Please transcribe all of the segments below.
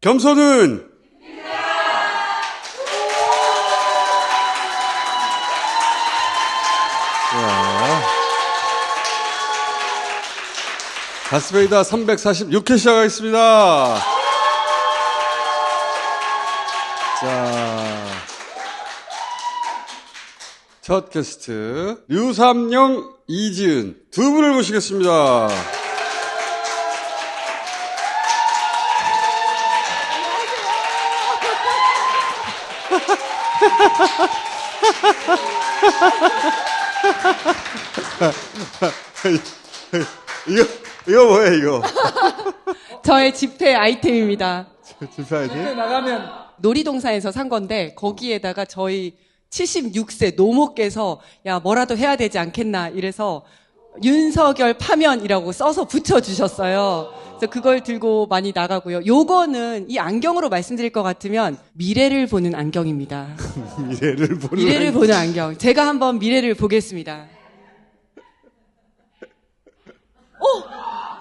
겸손은 다스베이다 346회 시작하겠습니다. 자, 첫 게스트 류삼영, 이지은 두 분을 모시겠습니다. 이거 뭐예요, 이거? 저의 집회 아이템입니다. 집회 아이템? 나가면 놀이동산에서 산 건데 거기에다가 저희 76세 노모께서 야 뭐라도 해야 되지 않겠나 이래서 윤석열 파면이라고 써서 붙여주셨어요. 그래서 그걸 들고 많이 나가고요. 요거는 이 안경으로 말씀드릴 것 같으면 미래를 보는 안경입니다. 미래를 보는 안경. 제가 한번 미래를 보겠습니다.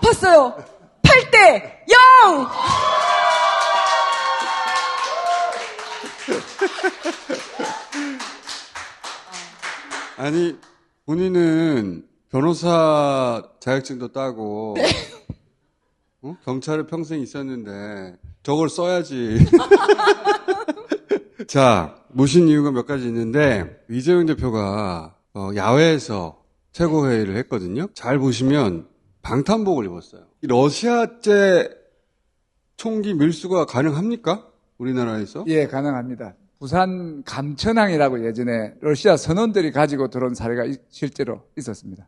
봤어요. 8대 0! 아니, 본인은 변호사 자격증도 따고, 네. 경찰에 평생 있었는데, 저걸 써야지. 자, 모신 이유가 몇 가지 있는데, 이재명 대표가 야외에서 최고회의를 했거든요. 잘 보시면 방탄복을 입었어요. 러시아제 총기 밀수가 가능합니까? 우리나라에서? 예, 가능합니다. 부산 감천항이라고 예전에 러시아 선원들이 가지고 들어온 사례가 실제로 있었습니다.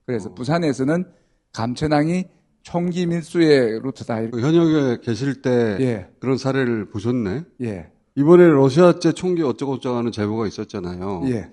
그래서 부산에서는 감천항이 총기 밀수의 루트다. 현역에 계실 때 예. 그런 사례를 보셨네? 예. 이번에 러시아제 총기 어쩌고저쩌고 하는 제보가 있었잖아요. 예.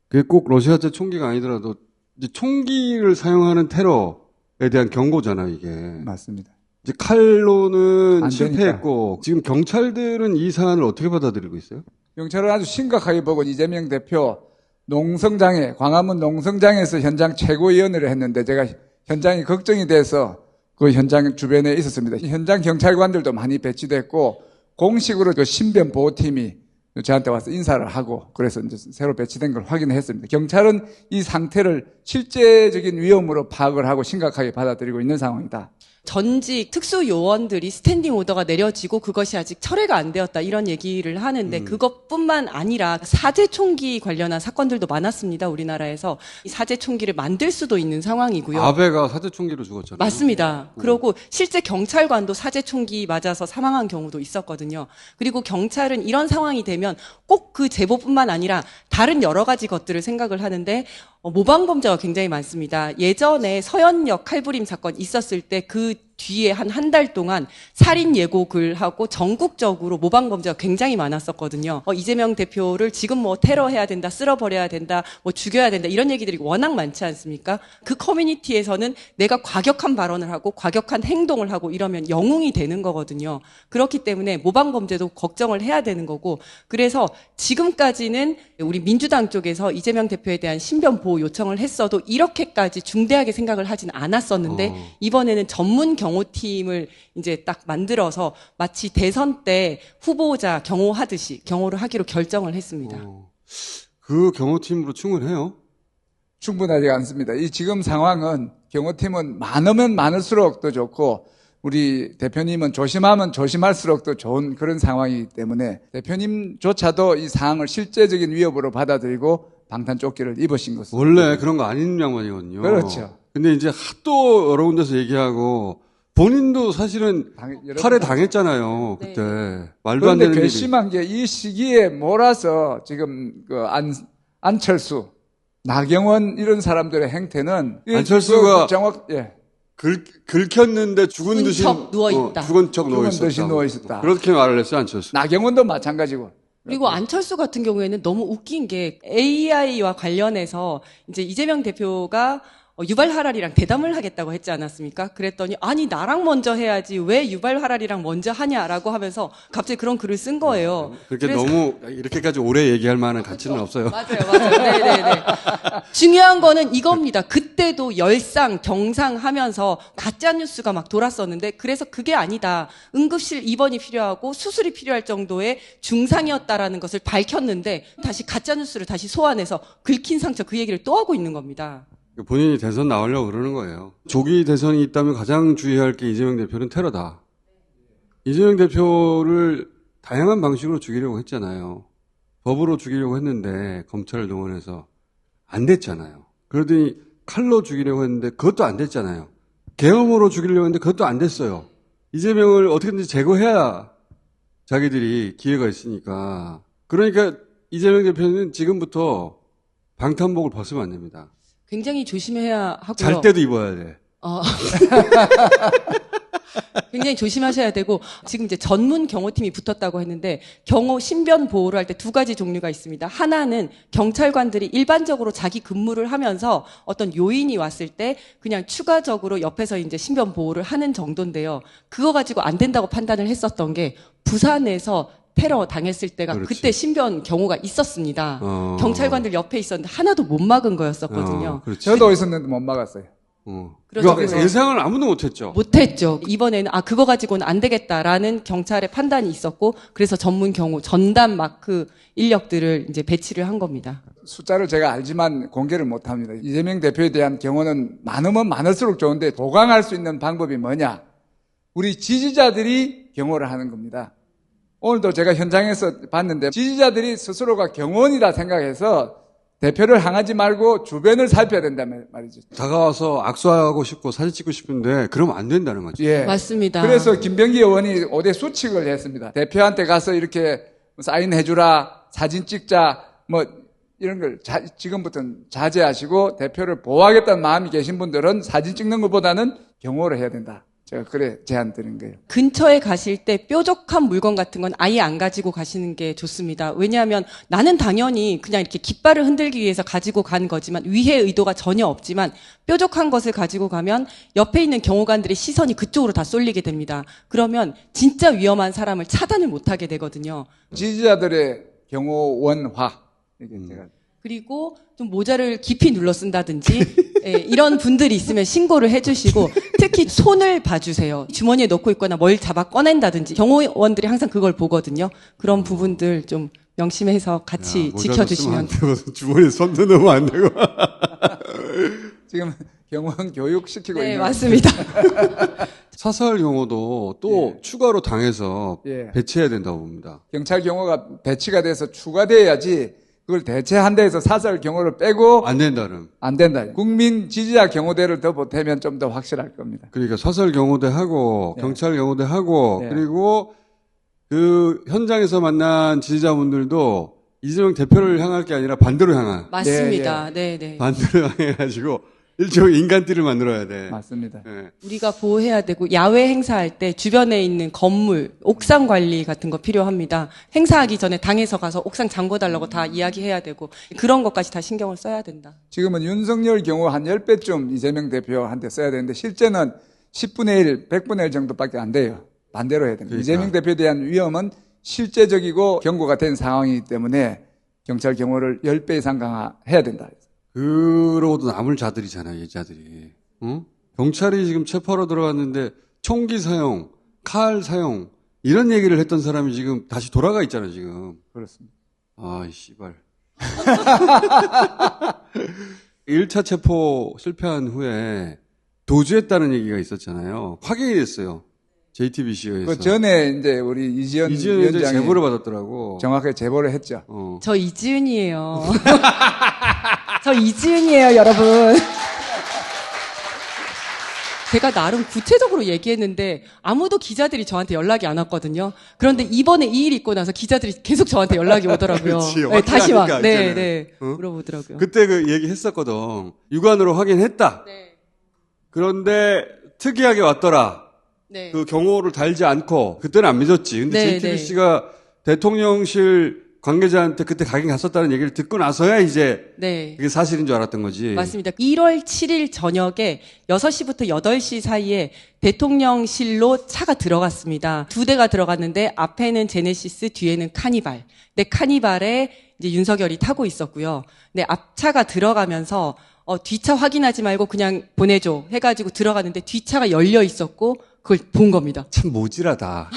그게 꼭 러시아제 총기가 아니더라도 이제 총기를 사용하는 테러에 대한 경고잖아요, 이게. 맞습니다. 이제 칼로는 안 실패했고 지금 경찰들은 이 사안을 어떻게 받아들이고 있어요? 경찰은 아주 심각하게 보고 이재명 대표 농성장에 광화문 농성장에서 현장 최고위원회를 했는데 제가 현장이 걱정이 돼서 그 현장 주변에 있었습니다. 현장 경찰관들도 많이 배치됐고 공식으로 그 신변 보호팀이 저한테 와서 인사를 하고 그래서 이제 새로 배치된 걸 확인했습니다. 경찰은 이 상태를 실제적인 위험으로 파악을 하고 심각하게 받아들이고 있는 상황이다. 전직 특수요원들이 스탠딩 오더가 내려지고 그것이 아직 철회가 안 되었다 이런 얘기를 하는데 그것뿐만 아니라 사제 총기 관련한 사건들도 많았습니다. 우리나라에서 이 사제 총기를 만들 수도 있는 상황이고요. 아베가 사제 총기로 죽었잖아요. 맞습니다. 그리고 실제 경찰관도 사제 총기 맞아서 사망한 경우도 있었거든요. 그리고 경찰은 이런 상황이 되면 꼭 그 제보뿐만 아니라 다른 여러 가지 것들을 생각을 하는데 모방범죄가 굉장히 많습니다. 예전에 서현역 칼부림 사건 있었을 때 그 뒤에 한 달 동안 살인 예고글 하고 전국적으로 모방범죄가 굉장히 많았었거든요. 이재명 대표를 지금 뭐 테러해야 된다, 쓸어버려야 된다, 뭐 죽여야 된다 이런 얘기들이 워낙 많지 않습니까? 그 커뮤니티에서는 내가 과격한 발언을 하고 과격한 행동을 하고 이러면 영웅이 되는 거거든요. 그렇기 때문에 모방범죄도 걱정을 해야 되는 거고 그래서 지금까지는 우리 민주당 쪽에서 이재명 대표에 대한 신변 보호 요청을 했어도 이렇게까지 중대하게 생각을 하진 않았었는데 이번에는 전문 경호팀을 이제 딱 만들어서 마치 대선 때 후보자 경호하듯이 경호를 하기로 결정을 했습니다. 그 경호팀으로 충분해요? 충분하지 않습니다. 이 지금 상황은 경호팀은 많으면 많을수록 더 좋고 우리 대표님은 조심하면 조심할수록 더 좋은 그런 상황이기 때문에 대표님조차도 이 상황을 실제적인 위협으로 받아들이고 방탄조끼를 입으신 것은 원래 그런 거 아닌 양반이거든요. 그렇죠. 근데 이제 하도 여러 군데서 얘기하고 본인도 사실은 칼에 당했잖아요. 네. 그때 말도 안 그런데 되는 일이. 괘씸한 게 이 시기에 몰아서 지금 그 안철수, 나경원 이런 사람들의 행태는 안철수가 예. 긁혔는데 죽은 듯이 누워있다. 죽은 척 죽은 듯이 누워있었다. 누워있었다. 그렇게 말을 했어요, 안철수. 나경원도 마찬가지고. 그리고 안철수 같은 경우에는 너무 웃긴 게 AI와 관련해서 이제 이재명 대표가 유발하랄이랑 대담을 하겠다고 했지 않았습니까? 그랬더니 아니 나랑 먼저 해야지 왜 유발하랄이랑 먼저 하냐라고 하면서 갑자기 그런 글을 쓴 거예요. 그렇게 그래서- 너무 이렇게까지 오래 얘기할 만한 가치는 없어요. 맞아요. 네네네. 중요한 거는 이겁니다. 그때도 열상, 경상 하면서 가짜뉴스가 막 돌았었는데, 그래서 그게 아니다. 응급실 입원이 필요하고 수술이 필요할 정도의 중상이었다라는 것을 밝혔는데, 다시 가짜뉴스를 다시 소환해서 긁힌 상처 그 얘기를 또 하고 있는 겁니다. 본인이 대선 나오려고 그러는 거예요. 조기 대선이 있다면 가장 주의할 게 이재명 대표는 테러다. 이재명 대표를 다양한 방식으로 죽이려고 했잖아요. 법으로 죽이려고 했는데 검찰을 동원해서 안 됐잖아요. 그러더니 칼로 죽이려고 했는데 그것도 안 됐잖아요. 계엄으로 죽이려고 했는데 그것도 안 됐어요. 이재명을 어떻게든지 제거해야 자기들이 기회가 있으니까. 그러니까 이재명 대표는 지금부터 방탄복을 벗으면 안 됩니다. 굉장히 조심해야 하고요. 잘 때도 입어야 돼. 굉장히 조심하셔야 되고, 지금 이제 전문 경호팀이 붙었다고 했는데, 경호 신변 보호를 할 때 두 가지 종류가 있습니다. 하나는 경찰관들이 일반적으로 자기 근무를 하면서 어떤 요인이 왔을 때 그냥 추가적으로 옆에서 이제 신변 보호를 하는 정도인데요. 그거 가지고 안 된다고 판단을 했었던 게 부산에서 테러 당했을 때가 그렇지. 그때 신변 경호가 있었습니다. 어. 경찰관들 옆에 있었는데 하나도 못 막은 거였었거든요. 그렇지. 저도 있었는데 못 막았어요. 그렇죠. 그러니까 예상을 아무도 못했죠. 못했죠. 이번에는 그거 가지고는 안 되겠다라는 경찰의 판단이 있었고, 그래서 전문 경호 전담 마크 인력들을 이제 배치를 한 겁니다. 숫자를 제가 알지만 공개를 못 합니다. 이재명 대표에 대한 경호는 많으면 많을수록 좋은데 보강할 수 있는 방법이 뭐냐? 우리 지지자들이 경호를 하는 겁니다. 오늘도 제가 현장에서 봤는데 지지자들이 스스로가 경호원이다 생각해서 대표를 향하지 말고 주변을 살펴야 된다는 말이죠. 다가와서 악수하고 싶고 사진 찍고 싶은데 그러면 안 된다는 거죠. 예. 맞습니다. 그래서 김병기 의원이 5대 수칙을 했습니다. 대표한테 가서 이렇게 사인해주라, 사진 찍자, 뭐 이런 걸 지금부터는 자제하시고 대표를 보호하겠다는 마음이 계신 분들은 사진 찍는 것보다는 경호를 해야 된다. 제가 그래 제안 드린 거예요. 근처에 가실 때 뾰족한 물건 같은 건 아예 안 가지고 가시는 게 좋습니다. 왜냐하면 나는 당연히 그냥 이렇게 깃발을 흔들기 위해서 가지고 간 거지만 위해 의도가 전혀 없지만 뾰족한 것을 가지고 가면 옆에 있는 경호관들의 시선이 그쪽으로 다 쏠리게 됩니다. 그러면 진짜 위험한 사람을 차단을 못하게 되거든요. 지지자들의 경호원화. 이게 제가 그리고 좀 모자를 깊이 눌러 쓴다든지 예, 이런 분들이 있으면 신고를 해주시고, 특히 손을 봐주세요. 주머니에 넣고 있거나 뭘 잡아 꺼낸다든지 경호원들이 항상 그걸 보거든요. 그런 부분들 좀 명심해서 같이 모자도 지켜주시면. 쓰면 안 되고 주머니에 손도 넣으면 안 되고. 지금 경호원 교육시키고 네, 있는 맞습니다. 사설 경호도 또 추가로 당해서 예. 배치해야 된다고 봅니다. 경찰 경호가 배치가 돼서 추가돼야지 그걸 대체한다 해서 사설 경호를 빼고 안 된다는. 안 된다. 국민 지지자 경호대를 더 보태면 좀 더 확실할 겁니다. 그러니까 사설 경호대 하고 네. 경찰 경호대 하고 네. 그리고 그 현장에서 만난 지지자분들도 이재명 대표를 향할 게 아니라 반대로 향한 맞습니다. 네, 네. 반대로 향해가지고 일종의 인간띠를 만들어야 돼. 맞습니다. 예. 우리가 보호해야 되고, 야외 행사할 때 주변에 있는 건물, 옥상 관리 같은 거 필요합니다. 행사하기 전에 당에서 가서 옥상 잠궈달라고 다 이야기해야 되고, 그런 것까지 다 신경을 써야 된다. 지금은 윤석열 경우 한 10배쯤 이재명 대표한테 써야 되는데 실제는 10분의 1, 100분의 1 정도밖에 안 돼요. 반대로 해야 됩니다. 그러니까. 이재명 대표에 대한 위험은 실제적이고 경고가 된 상황이기 때문에 경찰 경호를 10배 이상 강화해야 된다. 그러고도 남을 자들이잖아요, 이 자들이. 응? 경찰이 지금 체포하러 들어갔는데 총기 사용, 칼 사용 이런 얘기를 했던 사람이 지금 다시 돌아가 있잖아요, 지금. 그렇습니다. 아이 씨발. 1차 체포 실패한 후에 도주했다는 얘기가 있었잖아요. 확인이 됐어요. JTBC에서. 그 전에 이제 우리 이지연 이제 위원장이 제보를 받았더라고. 정확하게 제보를 했죠. 저 이지은이에요. 저 이지은이에요, 여러분. 제가 나름 구체적으로 얘기했는데 아무도 기자들이 저한테 연락이 안 왔거든요. 그런데 이번에 이 일 있고 나서 기자들이 계속 저한테 연락이 오더라고요. 그렇지, 네, 다시 막, 확인하니까 네, 이제는. 네, 어? 물어보더라고요. 그때 그 얘기 했었거든. 육안으로 확인했다. 네, 그런데 특이하게 왔더라. 네. 그 경호를 달지 않고 그때는 안 믿었지. 근데 네, JTBC가 대통령실 관계자한테 그때 가긴 갔었다는 얘기를 듣고 나서야 이제 네. 그게 사실인 줄 알았던 거지. 맞습니다. 1월 7일 저녁에 6시부터 8시 사이에 대통령실로 차가 들어갔습니다. 2대가 들어갔는데 앞에는 제네시스, 뒤에는 카니발. 근데 카니발에 이제 윤석열이 타고 있었고요. 근데 앞차가 들어가면서 뒷차 확인하지 말고 그냥 보내줘 해가지고 들어갔는데 뒷차가 열려 있었고 그걸 본 겁니다. 참 모질하다.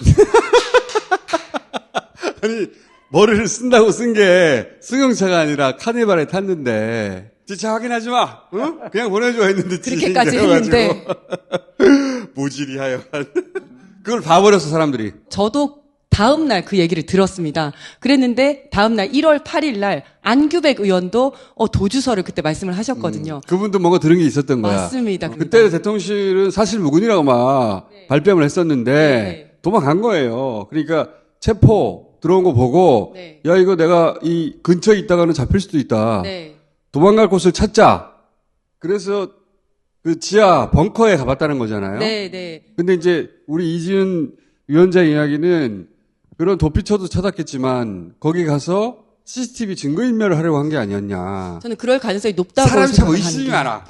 아니 머리를 쓴다고 쓴 게 승용차가 아니라 카니발에 탔는데 뒷차 확인하지 마. 응? 그냥 보내줘 했는데 그렇게까지 했는데 모질이 하여간 그걸 봐버렸어 사람들이. 저도 다음 날 그 얘기를 들었습니다. 그랬는데 다음 날 1월 8일 날 안규백 의원도 도주서를 그때 말씀을 하셨거든요. 그분도 뭔가 들은 게 있었던 거야. 맞습니다. 그때 대통령실은 사실 무근이라고 막 발뺌을 했었는데 네. 도망간 거예요. 그러니까 체포 들어온 거 보고 네. 야 이거 내가 이 근처에 있다가는 잡힐 수도 있다. 네. 도망갈 곳을 찾자. 그래서 그 지하 벙커에 가봤다는 거잖아요. 네, 네. 근데 이제 우리 이지은 위원장 이야기는 그런 도피처도 찾았겠지만 거기 가서 CCTV 증거인멸을 하려고 한 게 아니었냐. 저는 그럴 가능성이 높다고 사람이 참 생각을 의심이 하는데. 많아.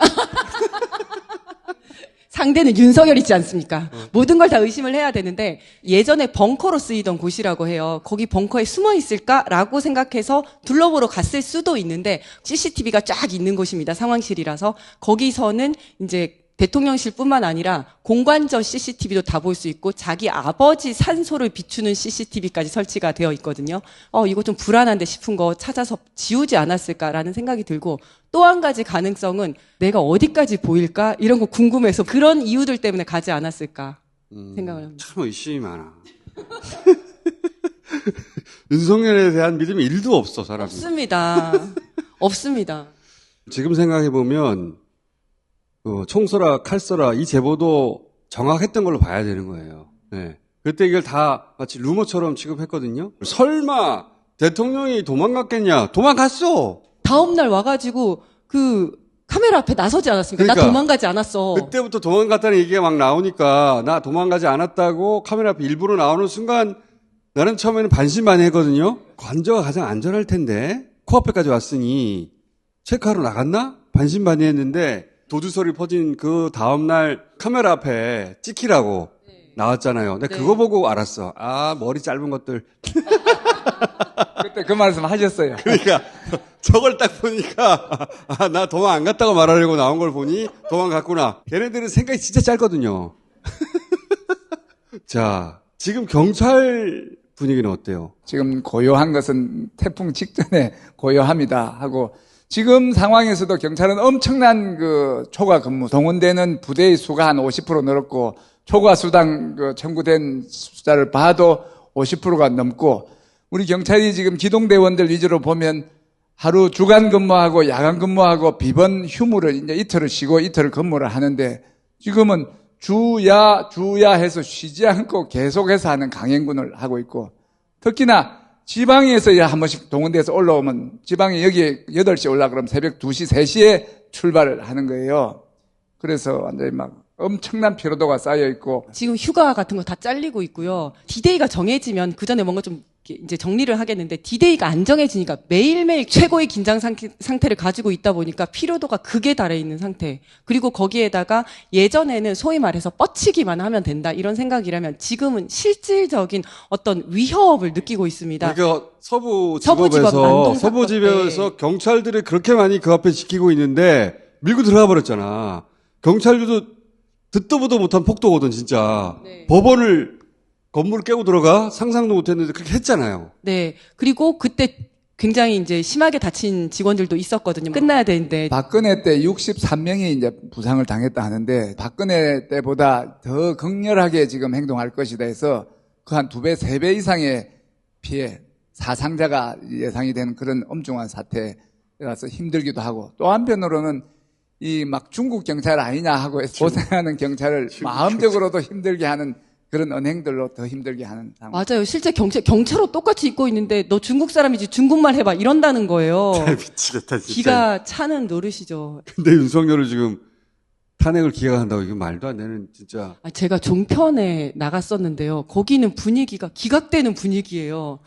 상대는 윤석열이지 않습니까? 모든 걸 다 의심을 해야 되는데 예전에 벙커로 쓰이던 곳이라고 해요. 거기 벙커에 숨어 있을까라고 생각해서 둘러보러 갔을 수도 있는데 CCTV가 쫙 있는 곳입니다. 상황실이라서 거기서는 이제 대통령실뿐만 아니라 공관저 CCTV도 다 볼 수 있고 자기 아버지 산소를 비추는 CCTV까지 설치가 되어 있거든요. 이거 좀 불안한데 싶은 거 찾아서 지우지 않았을까라는 생각이 들고 또 한 가지 가능성은 내가 어디까지 보일까 이런 거 궁금해서 그런 이유들 때문에 가지 않았을까 생각을 합니다. 참 의심이 많아. 윤석열에 대한 믿음이 1도 없어 사람이. 없습니다. 없습니다. 지금 생각해보면 총 쏘라 칼 쏘라 이 제보도 정확했던 걸로 봐야 되는 거예요. 네. 그때 이걸 다 마치 루머처럼 취급했거든요. 설마 대통령이 도망갔겠냐? 도망갔어. 다음 날 와가지고 그 카메라 앞에 나서지 않았습니까? 나 그러니까 도망가지 않았어. 그때부터 도망갔다는 얘기가 막 나오니까 나 도망가지 않았다고 카메라 앞에 일부러 나오는 순간 나는 처음에는 반신반의했거든요. 관저가 가장 안전할 텐데 코앞에까지 왔으니 체크하러 나갔나? 반신반의했는데 도주설이 퍼진 그 다음날 카메라 앞에 찍히라고 나왔잖아요. 근데 네. 그거 보고 알았어. 아 머리 짧은 것들. 그때 그 말씀 하셨어요. 그러니까 저걸 딱 보니까 나 도망 안 갔다고 말하려고 나온 걸 보니 도망갔구나. 걔네들은 생각이 진짜 짧거든요. 자, 지금 경찰 분위기는 어때요? 지금 고요한 것은 태풍 직전에 고요합니다 하고 지금 상황에서도 경찰은 엄청난 그 초과 근무, 동원되는 부대의 수가 한 50% 늘었고 초과 수당 청구된 숫자를 봐도 50%가 넘고 우리 경찰이 지금 기동대원들 위주로 보면 하루 주간 근무하고 야간 근무하고 비번 휴무를 이제 이틀을 쉬고 이틀을 근무를 하는데 지금은 주야 해서 쉬지 않고 계속해서 하는 강행군을 하고 있고 특히나 지방에서 한 번씩 동원돼서 올라오면 지방에 여기에 8시에 올라 그러면 새벽 2시, 3시에 출발을 하는 거예요. 그래서 완전히 막 엄청난 피로도가 쌓여 있고 지금 휴가 같은 거 다 잘리고 있고요. 디데이가 정해지면 그 전에 뭔가 좀 이제 정리를 하겠는데 디데이가 안 정해지니까 매일매일 최고의 긴장 상태를 가지고 있다 보니까 피로도가 극에 달해 있는 상태. 그리고 거기에다가 예전에는 소위 말해서 뻗치기만 하면 된다 이런 생각이라면 지금은 실질적인 어떤 위협을 느끼고 있습니다. 그러니까 서부지법 서부지법에서 난동 서부지법에서 사건 때. 경찰들이 그렇게 많이 그 앞에 지키고 있는데 밀고 들어가 버렸잖아. 경찰들도 듣도 보도 못한 폭도거든 진짜. 네. 법원을 건물을 깨고 들어가 상상도 못했는데 그렇게 했잖아요. 네. 그리고 그때 굉장히 이제 심하게 다친 직원들도 있었거든요. 끝나야 되는데. 박근혜 때 63명이 이제 부상을 당했다 하는데 박근혜 때보다 더 극렬하게 지금 행동할 것이다 해서 그 한 2배, 3배 이상의 피해, 사상자가 예상이 되는 그런 엄중한 사태라서 힘들기도 하고 또 한편으로는 이 막 중국 경찰 아니냐 하고 고생하는 경찰을 마음적으로도 힘들게 하는 그런 언행들로 더 힘들게 하는 상황. 맞아요. 실제 경찰옷 똑같이 입고 있는데 너 중국 사람이지 중국말 해봐 이런다는 거예요. 미치겠다 진짜. 기가 차는 노릇이죠. 근데 윤석열을 지금 탄핵을 기각한다고 이거 말도 안 되는 진짜. 제가 종편에 나갔었는데요. 거기는 분위기가 기각되는 분위기예요.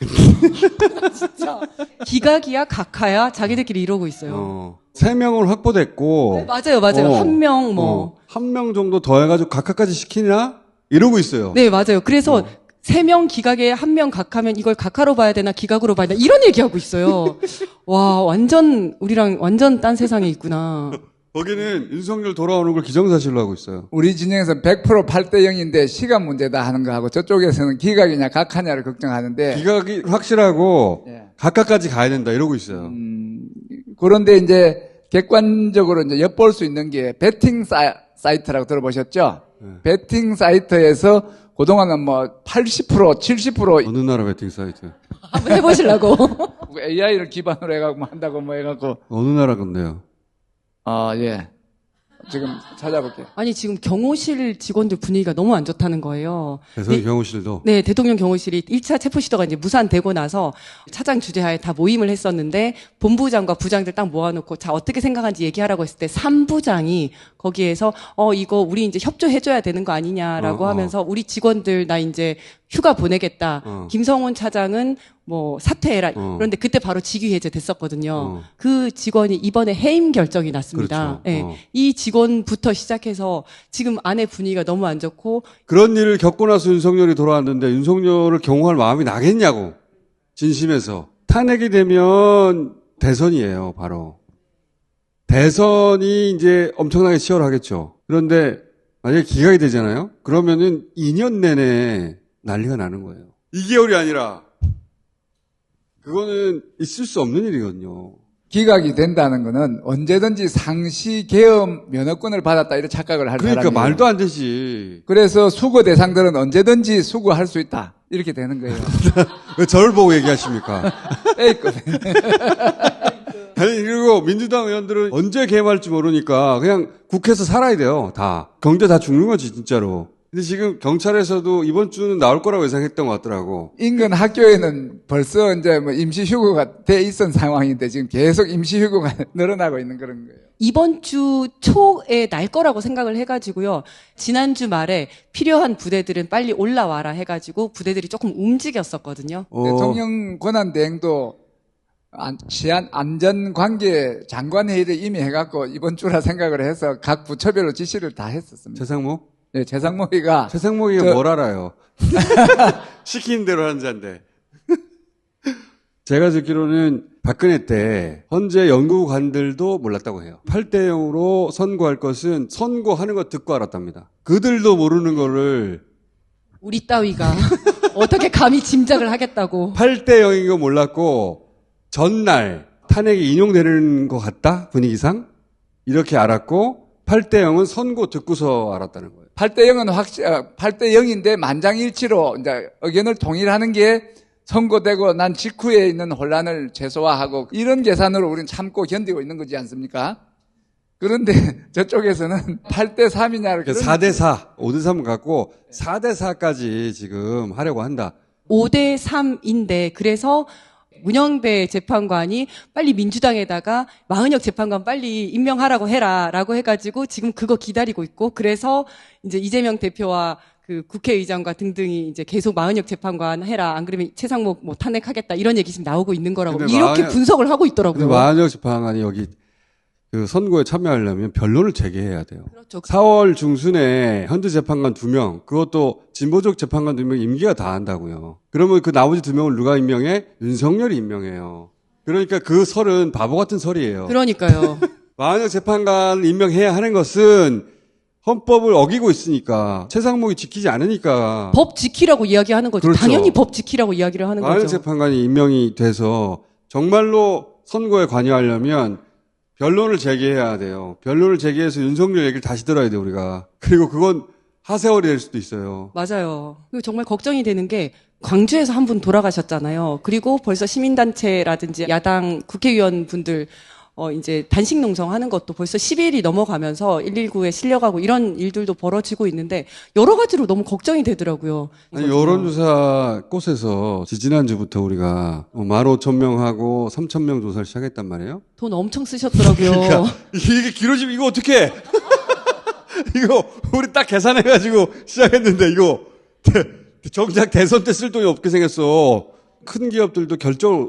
진짜 기각이야 각하야 자기들끼리 이러고 있어요. 3명은 확보됐고. 네, 맞아요. 한 명 뭐. 한 명 정도 더 해가지고 각하까지 시키나? 이러고 있어요. 네, 맞아요. 그래서 3명 기각에 1명 각하면 이걸 각하로 봐야 되나 기각으로 봐야 되나 이런 얘기하고 있어요. 와, 완전 우리랑 완전 딴 세상에 있구나. 거기는 윤석열 돌아오는 걸 기정사실로 하고 있어요. 우리 진영에서 100% 8대 0인데 시간 문제다 하는 거하고 저쪽에서는 기각이냐 각하냐를 걱정하는데 기각이 확실하고 예. 각하까지 가야 된다 이러고 있어요. 그런데 이제 객관적으로 이제 엿볼 수 있는 게 베팅 사이트라고 들어보셨죠? 베팅 사이트에서 그동안은 뭐 80%, 70% 어느 나라 베팅 사이트? 한번 해보시려고. AI를 기반으로 해가지고 한다고 뭐 해갖고 어느 나라 건데요? 예. 지금 찾아볼게요. 아니 지금 경호실 직원들 분위기가 너무 안 좋다는 거예요. 대선 경호실도. 네, 대통령 경호실이 1차 체포 시도가 이제 무산되고 나서 차장 주재하에 다 모임을 했었는데 본부장과 부장들 딱 모아놓고 자 어떻게 생각하는지 얘기하라고 했을 때 3부장이 거기에서 이거 우리 이제 협조해줘야 되는 거 아니냐라고 하면서 우리 직원들 나 이제 휴가 보내겠다. 김성훈 차장은 뭐 사퇴해라. 그런데 그때 바로 직위 해제 됐었거든요. 그 직원이 이번에 해임 결정이 났습니다. 그렇죠. 네, 이 직원부터 시작해서 지금 안에 분위기가 너무 안 좋고 그런 일을 겪고 나서 윤석열이 돌아왔는데 윤석열을 경호할 마음이 나겠냐고. 진심에서. 탄핵이 되면 대선이에요, 바로. 대선이 이제 엄청나게 치열하겠죠. 그런데 만약에 기각이 되잖아요? 그러면은 2년 내내 난리가 나는 거예요. 2개월이 아니라 그거는 있을 수 없는 일이거든요. 기각이 된다는 거는 언제든지 상시 계엄 면허권을 받았다 이런 착각을 할 그러니까 사람이에요. 말도 안 되지. 그래서 수거 대상들은 언제든지 수거할 수 있다 이렇게 되는 거예요. 왜 저를 보고 얘기하십니까? A급. 아니 그리고 민주당 의원들은 언제 개임할지 모르니까 그냥 국회에서 살아야 돼요. 다. 경제 다 죽는 거지 진짜로. 근데 지금 경찰에서도 이번 주는 나올 거라고 예상했던 것 같더라고. 인근 학교에는 벌써 이제 뭐 임시휴교가 돼 있던 상황인데 지금 계속 임시휴교가 늘어나고 있는 그런 거예요. 이번 주 초에 날 거라고 생각을 해가지고요. 지난주 말에 필요한 부대들은 빨리 올라와라 해가지고 부대들이 조금 움직였었거든요. 대통령 권한대행도 치안 안전관계 장관회의를 이미 해갖고 이번 주라 생각을 해서 각 부처별로 지시를 다 했었습니다. 최상목? 네, 최상목이가 최상목이가 뭘 알아요? 시키는 대로 하는 자인데. 제가 듣기로는 박근혜 때 헌재 연구관들도 몰랐다고 해요. 8대 0으로 선고할 것은 선고하는 거 듣고 알았답니다. 그들도 모르는 거를 우리 따위가 어떻게 감히 짐작을 하겠다고. 8대 0인 거 몰랐고 전날 탄핵이 인용되는 것 같다 분위기상 이렇게 알았고 8대 0은 선고 듣고서 알았다는 거예요. 8대 0은 8대 0인데 만장일치로 이제 의견을 통일하는 게 선고되고 난 직후에 있는 혼란을 최소화하고 이런 계산으로 우리는 참고 견디고 있는 거지 않습니까? 그런데 저쪽에서는 8대 3이냐를 4대 4, 5대 3을 갖고 4대 4까지 지금 하려고 한다. 5대 3인데 그래서 문영배 재판관이 빨리 민주당에다가 마은혁 재판관 빨리 임명하라고 해라라고 해가지고 지금 그거 기다리고 있고 그래서 이제 이재명 대표와 그 국회의장과 등등이 이제 계속 마은혁 재판관 해라 안 그러면 최상목 뭐 탄핵하겠다 이런 얘기 지금 나오고 있는 거라고 근데 이렇게 분석을 하고 있더라고요. 근데 마은혁 재판관이 여기 그 선고에 참여하려면 변론을 제기해야 돼요. 그렇죠. 4월 중순에 현재 재판관 2명, 그것도 진보적 재판관 2명 임기가 다 한다고요. 그러면 그 나머지 2명을 누가 임명해? 윤석열이 임명해요. 그러니까 그 설은 바보 같은 설이에요. 그러니까요. 마은혁 재판관 임명해야 하는 것은 헌법을 어기고 있으니까 최상목이 지키지 않으니까 법 지키라고 이야기하는 거죠. 그렇죠. 당연히 법 지키라고 이야기를 하는 마은혁 거죠. 재판관이 임명이 돼서 정말로 선고에 관여하려면 변론을 제기해야 돼요. 변론을 제기해서 윤석열 얘기를 다시 들어야 돼요, 우리가. 그리고 그건 하세월이 될 수도 있어요. 맞아요. 그리고 정말 걱정이 되는 게 광주에서 한 분 돌아가셨잖아요. 그리고 벌써 시민단체라든지 야당 국회의원 분들 이제 단식 농성하는 것도 벌써 10일이 넘어가면서 119에 실려가고 이런 일들도 벌어지고 있는데 여러 가지로 너무 걱정이 되더라고요. 아니, 여론조사 꽃에서 지지난주부터 우리가 15,000명하고 3,000명 조사를 시작했단 말이에요. 돈 엄청 쓰셨더라고요. 그러니까 이게 길어지면 이거 어떡해? 이거 우리 딱 계산해가지고 시작했는데 이거 정작 대선 때 쓸 돈이 없게 생겼어. 큰 기업들도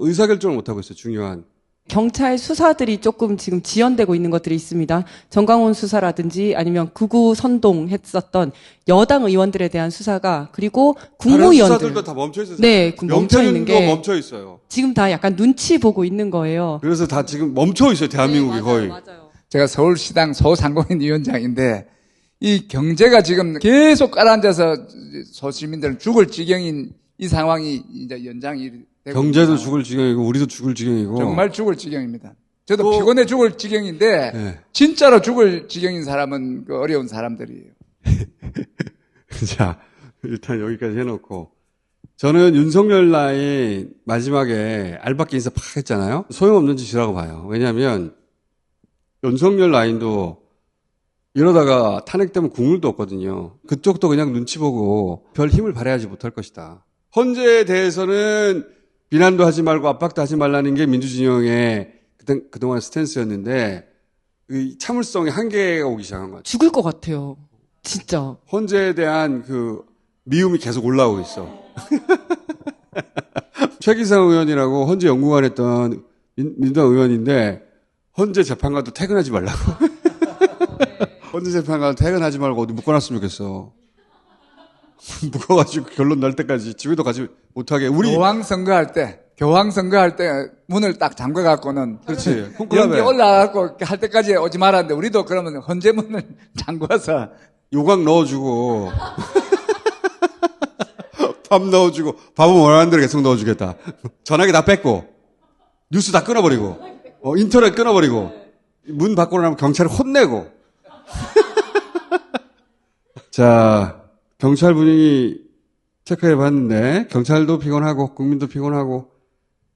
의사결정을 못하고 있어요. 중요한. 경찰 수사들이 조금 지금 지연되고 있는 것들이 있습니다. 정광훈 수사라든지 아니면 극우 선동했었던 여당 의원들에 대한 수사가 그리고 다른 국무위원들 수사들도 다 멈춰 있어요. 네, 멈춰 있는 영태는도 게 멈춰 있어요. 지금 다 약간 눈치 보고 있는 거예요. 그래서 다 지금 멈춰 있어요. 대한민국이 네, 거의. 맞아요. 제가 서울시당 소상공인 위원장인데 이 경제가 지금 계속 깔아앉아서 소시민들은 죽을 지경인 이 상황이 이제 연장이 되고 경제도 있는 죽을 지경이고 우리도 죽을 지경이고. 정말 죽을 지경입니다. 저도 또- 피곤해 죽을 지경인데 네. 진짜로 죽을 지경인 사람은 그 어려운 사람들이에요. 자, 일단 여기까지 해놓고. 저는 윤석열 라인 마지막에 알박기 인사 팍 했잖아요. 소용없는 짓이라고 봐요. 왜냐하면 윤석열 라인도 이러다가 탄핵되면 국물도 없거든요. 그쪽도 그냥 눈치 보고 별 힘을 발휘하지 못할 것이다. 헌재에 대해서는 비난도 하지 말고 압박도 하지 말라는 게 민주진영의 그동안 스탠스였는데 이 참을성의 한계가 오기 시작한 것 같아요. 죽을 것 같아요. 진짜. 헌재에 대한 그 미움이 계속 올라오고 있어. 최기상 의원이라고 헌재 연구관 했던 민주당 의원인데 헌재 재판관도 퇴근하지 말라고. 헌재 재판관 퇴근하지 말고 어디 묶어놨으면 좋겠어. 묶어가지고 결론 날 때까지 집에도 가지 못하게. 우리 교황 선거할 때 문을 딱 잠궈갖고는 그렇지. 연기 콩클라베 올라가고 할 때까지 오지 말았는데 우리도 그러면 헌재 문을 잠궈서 요강 넣어주고 밥 넣어주고 밥은 원하는 대로 계속 넣어주겠다. 전화기 다 뺐고 뉴스 다 끊어버리고 인터넷 끊어버리고 문 밖으로 나면 경찰을 혼내고. 자, 경찰 분위기 체크해봤는데 경찰도 피곤하고 국민도 피곤하고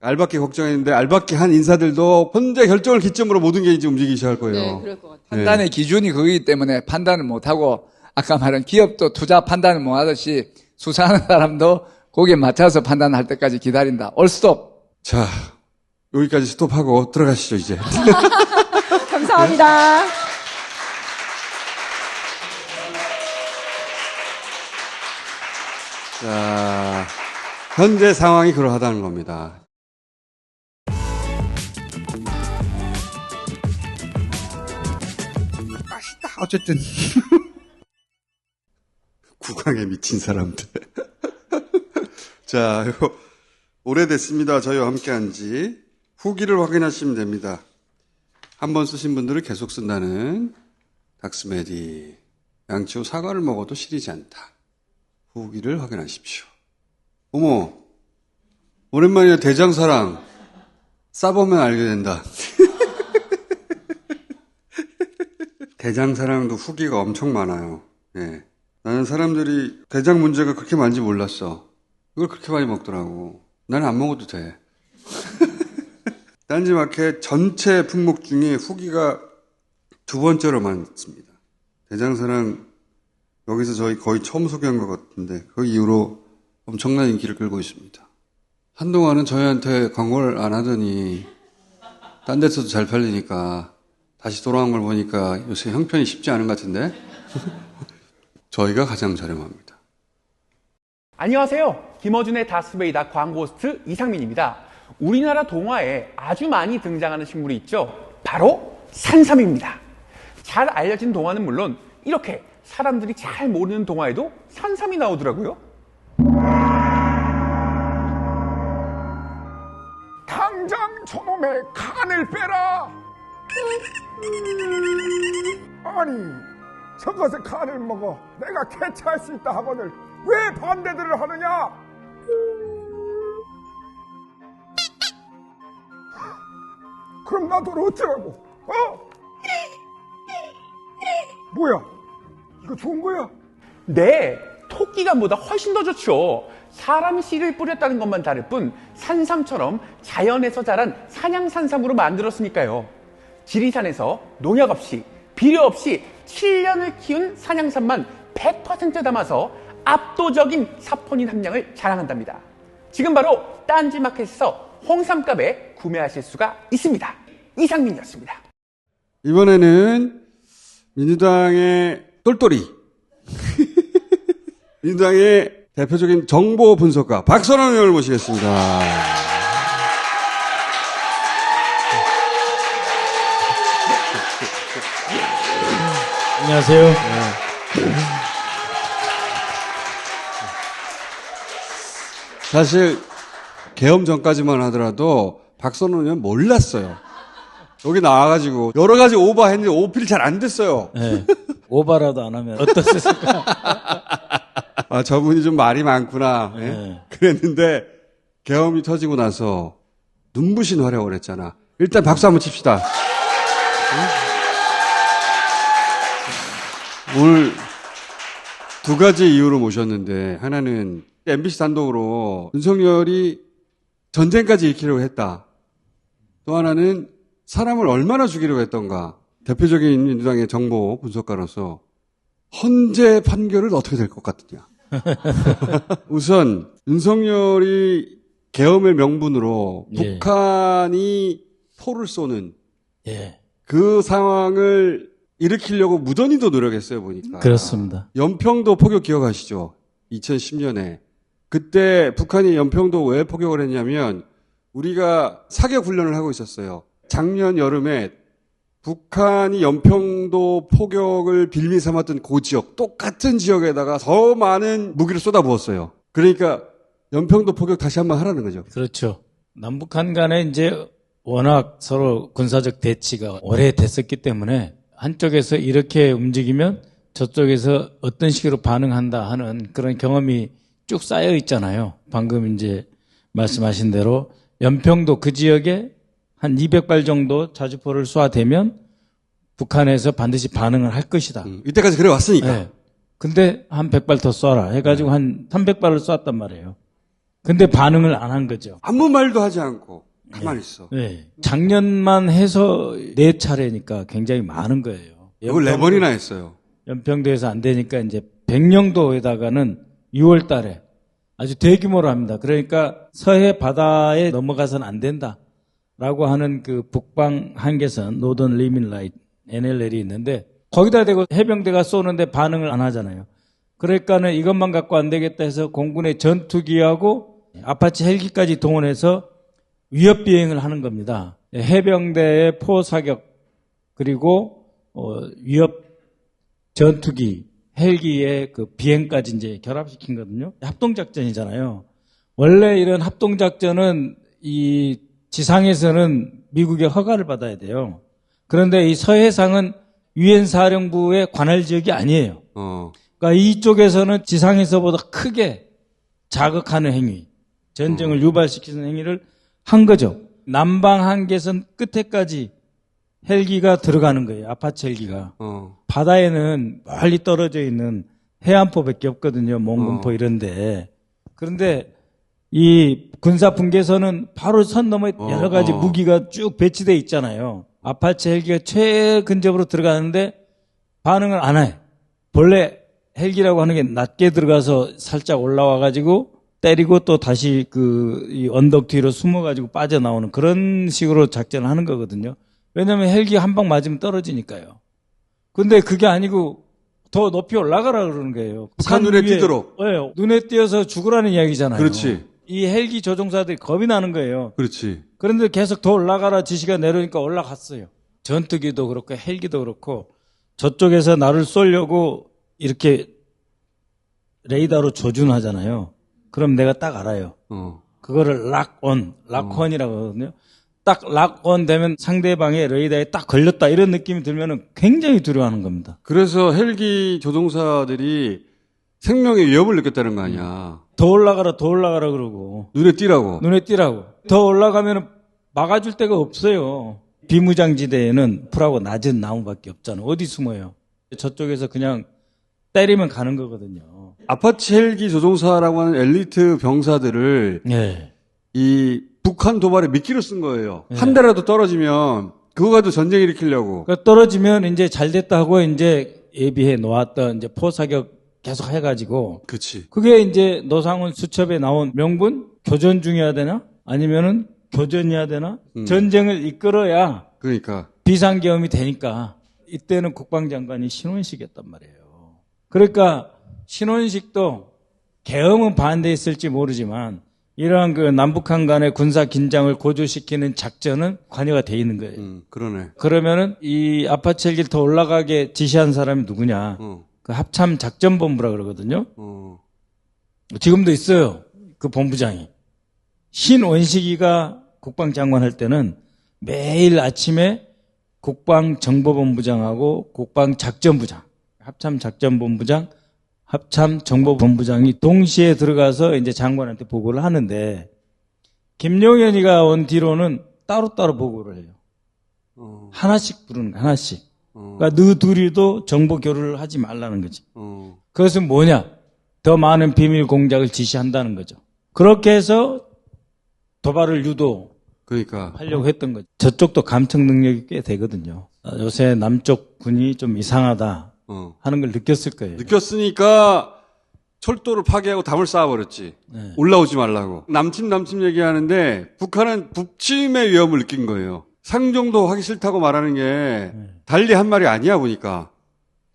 알박기 걱정했는데 알박기 한 인사들도 헌재 결정을 기점으로 모든 게 이제 움직이기 시작할 거예요. 네, 그럴 것 같아요. 판단의 기준이 그거기 때문에 판단을 못하고 아까 말한 기업도 투자 판단을 못하듯이 수사하는 사람도 거기에 맞춰서 판단할 때까지 기다린다. 올스톱. 자, 여기까지 스톱하고 들어가시죠 이제. 감사합니다. 자, 현재 상황이 그러하다는 겁니다. 어쨌든 국왕에 미친 사람들. 자, 오래됐습니다. 저희와 함께한 지. 후기를 확인하시면 됩니다. 한 번 쓰신 분들을 계속 쓴다는 닥스메디. 양치 후 사과를 먹어도 시리지 않다. 후기를 확인하십시오. 어머, 오랜만이야. 대장사랑. 싸보면 알게 된다. 대장사랑도 후기가 엄청 많아요. 예. 나는 사람들이 대장 문제가 그렇게 많은지 몰랐어. 이걸 그렇게 많이 먹더라고. 나는 안 먹어도 돼. 딴지마켓 전체 품목 중에 후기가 두 번째로 많습니다. 대장사랑 여기서 저희 거의 처음 소개한 것 같은데 그 이후로 엄청난 인기를 끌고 있습니다. 한동안은 저희한테 광고를 안 하더니 딴 데서도 잘 팔리니까 다시 돌아온 걸 보니까 요새 형편이 쉽지 않은 것 같은데 저희가 가장 저렴합니다. 안녕하세요. 김어준의 다스베이다 광고호스트 이상민입니다. 우리나라 동화에 아주 많이 등장하는 식물이 있죠. 바로 산삼입니다. 잘 알려진 동화는 물론 이렇게 사람들이 잘 모르는 동화에도 산삼이 나오더라고요. 당장 저놈의 간을 빼라! 아니, 저것의 간을 먹어 내가 캐치할 수 있다 하거늘 왜 반대들을 하느냐? 그럼 나도 어쩌라고? 뭐야? 이거 좋은 거야? 네, 토끼간보다 훨씬 더 좋죠. 사람이 씨를 뿌렸다는 것만 다를 뿐 산삼처럼 자연에서 자란 산양산삼으로 만들었으니까요. 지리산에서 농약 없이 비료 없이 7년을 키운 산양산만 100% 담아서 압도적인 사포닌 함량을 자랑한답니다. 지금 바로 딴지마켓에서 홍삼값에 구매하실 수가 있습니다. 이상민이었습니다. 이번에는 민주당의 똘똘이. 민주당의 대표적인 정보 분석가 박선원 의원을 모시겠습니다. 안녕하세요. 사실 계엄 전까지만 하더라도 박선원 의원 몰랐어요. 여기 나와가지고 여러 가지 오버했는데 오필이 잘 안 됐어요. 네. 오바라도 안 하면 어떻습니까? 아, 저분이 좀 말이 많구나. 예? 네. 그랬는데 계엄이 터지고 나서 눈부신 활약을 했잖아. 일단 박수 한번 칩시다. 오늘 두 가지 이유로 모셨는데 하나는 MBC 단독으로 윤석열이 전쟁까지 일으키려고 했다. 또 하나는 사람을 얼마나 죽이려고 했던가. 대표적인 민주당의 정보 분석가로서 헌재 판결은 어떻게 될 것 같느냐. 우선 윤석열이 계엄의 명분으로 예. 북한이 포를 쏘는 예, 그 상황을 일으키려고 무던히도 노력했어요, 보니까. 그렇습니다. 연평도 포격 기억하시죠? 2010년에. 그때 북한이 연평도 왜 포격을 했냐면 우리가 사격 훈련을 하고 있었어요. 작년 여름에 북한이 연평도 포격을 빌미 삼았던 그 지역, 똑같은 지역에다가 더 많은 무기를 쏟아부었어요. 그러니까 연평도 포격 다시 한번 하라는 거죠. 그렇죠. 남북한 간에 이제 워낙 서로 군사적 대치가 오래됐었기 때문에 한쪽에서 이렇게 움직이면 저쪽에서 어떤 식으로 반응한다 하는 그런 경험이 쭉 쌓여 있잖아요. 방금 이제 말씀하신 대로 연평도 그 지역에 한 200발 정도 자주포를 쏘아대면 북한에서 반드시 반응을 할 것이다. 이때까지 그래 왔으니까. 네. 근데 한 100발 더 쏴라 해가지고 한 300발을 쐈단 말이에요. 근데 반응을 안 한 거죠. 아무 말도 하지 않고 가만히 있어. 네. 작년만 해서 4차례니까 굉장히 많은 거예요. 이걸 4번이나 했어요. 연평도에서 안 되니까 이제 백령도에다가는 6월 달에 아주 대규모로 합니다. 그러니까 서해 바다에 넘어가서는 안 된다라고 하는 그 북방 한계선 노던 리민 라인 NLL이 있는데 거기다 대고 해병대가 쏘는데 반응을 안 하잖아요. 그러니까는 이것만 갖고 안 되겠다 해서 공군의 전투기하고 아파치 헬기까지 동원해서 위협 비행을 하는 겁니다. 해병대의 포사격 그리고 위협 전투기 헬기의 그 비행까지 이제 결합시킨 거거든요. 합동작전이잖아요. 원래 이런 합동작전은 이 지상에서는 미국의 허가를 받아야 돼요. 그런데 이 서해상은 유엔 사령부의 관할 지역이 아니에요. 그러니까 이쪽에서는 지상에서보다 크게 자극하는 행위, 전쟁을 유발시키는 행위를 한 거죠. 남방 한계선 끝에까지 헬기가 들어가는 거예요. 아파치 헬기가. 바다에는 멀리 떨어져 있는 해안포밖에 없거든요. 몽군포 이런데. 그런데 이 군사 분계선은 바로 선 너머에 여러 가지 무기가 쭉 배치되어 있잖아요. 아파치 헬기가 최근접으로 들어가는데 반응을 안 해. 본래 헬기라고 하는 게 낮게 들어가서 살짝 올라와 가지고 때리고 또 다시 이 언덕 뒤로 숨어 가지고 빠져나오는 그런 식으로 작전을 하는 거거든요. 왜냐면 헬기 한 방 맞으면 떨어지니까요. 근데 그게 아니고 더 높이 올라가라 그러는 거예요. 북한 눈에 띄도록. 네, 눈에 띄어서 죽으라는 이야기잖아요. 그렇지. 이 헬기 조종사들이 겁이 나는 거예요. 그렇지. 그런데 계속 더 올라가라 지시가 내려오니까 올라갔어요. 전투기도 그렇고 헬기도 그렇고 저쪽에서 나를 쏘려고 이렇게 레이더로 조준하잖아요. 그럼 내가 딱 알아요. 그거를 락온이라고 하거든요. 딱 락온 되면 상대방의 레이더에 딱 걸렸다 이런 느낌이 들면 굉장히 두려워하는 겁니다. 그래서 헬기 조종사들이 생명의 위협을 느꼈다는 거 아니야. 더 올라가라 그러고. 눈에 띄라고. 눈에 띄라고. 더 올라가면 막아줄 데가 없어요. 비무장지대에는 풀하고 낮은 나무밖에 없잖아요. 어디 숨어요? 저쪽에서 그냥 때리면 가는 거거든요. 아파치 헬기 조종사라고 하는 엘리트 병사들을 네. 이 북한 도발에 미끼로 쓴 거예요. 네. 한 대라도 떨어지면 그거 가지고 전쟁 일으키려고. 그러니까 떨어지면 이제 잘 됐다 하고 이제 예비해 놓았던 이제 포사격 계속 해가지고. 그렇지. 그게 이제 노상훈 수첩에 나온 명분? 교전 중이어야 되나? 아니면은 교전이어야 되나? 전쟁을 이끌어야 그러니까. 비상계엄이 되니까 이때는 국방장관이 신원식이었단 말이에요. 그러니까 신원식도 계엄은 반대했을지 모르지만 이러한 그 남북한 간의 군사 긴장을 고조시키는 작전은 관여가 돼 있는 거예요. 그러네. 그러면은 이 아파트 헬기를 더 올라가게 지시한 사람이 누구냐? 그 합참 작전본부라 그러거든요. 지금도 있어요. 그 본부장이. 신원식이가 국방장관 할 때는 매일 아침에 국방정보본부장하고 국방작전부장, 합참작전본부장, 합참정보본부장이 동시에 들어가서 이제 장관한테 보고를 하는데 김용현이가 온 뒤로는 따로따로 보고를 해요. 하나씩 부르는 거야, 하나씩. 그러니까 너 둘이도 정보 교류를 하지 말라는 거지. 그것은 뭐냐? 더 많은 비밀 공작을 지시한다는 거죠. 그렇게 해서 도발을 그러니까 유도하려고 했던 거죠. 저쪽도 감청 능력이 꽤 되거든요. 요새 남쪽 군이 좀 이상하다 하는 걸 느꼈을 거예요. 느꼈으니까 철도를 파괴하고 담을 쌓아버렸지. 네. 올라오지 말라고. 남침 얘기하는데 북한은 북침의 위험을 느낀 거예요. 상정도 하기 싫다고 말하는 게 달리 한 말이 아니야 보니까.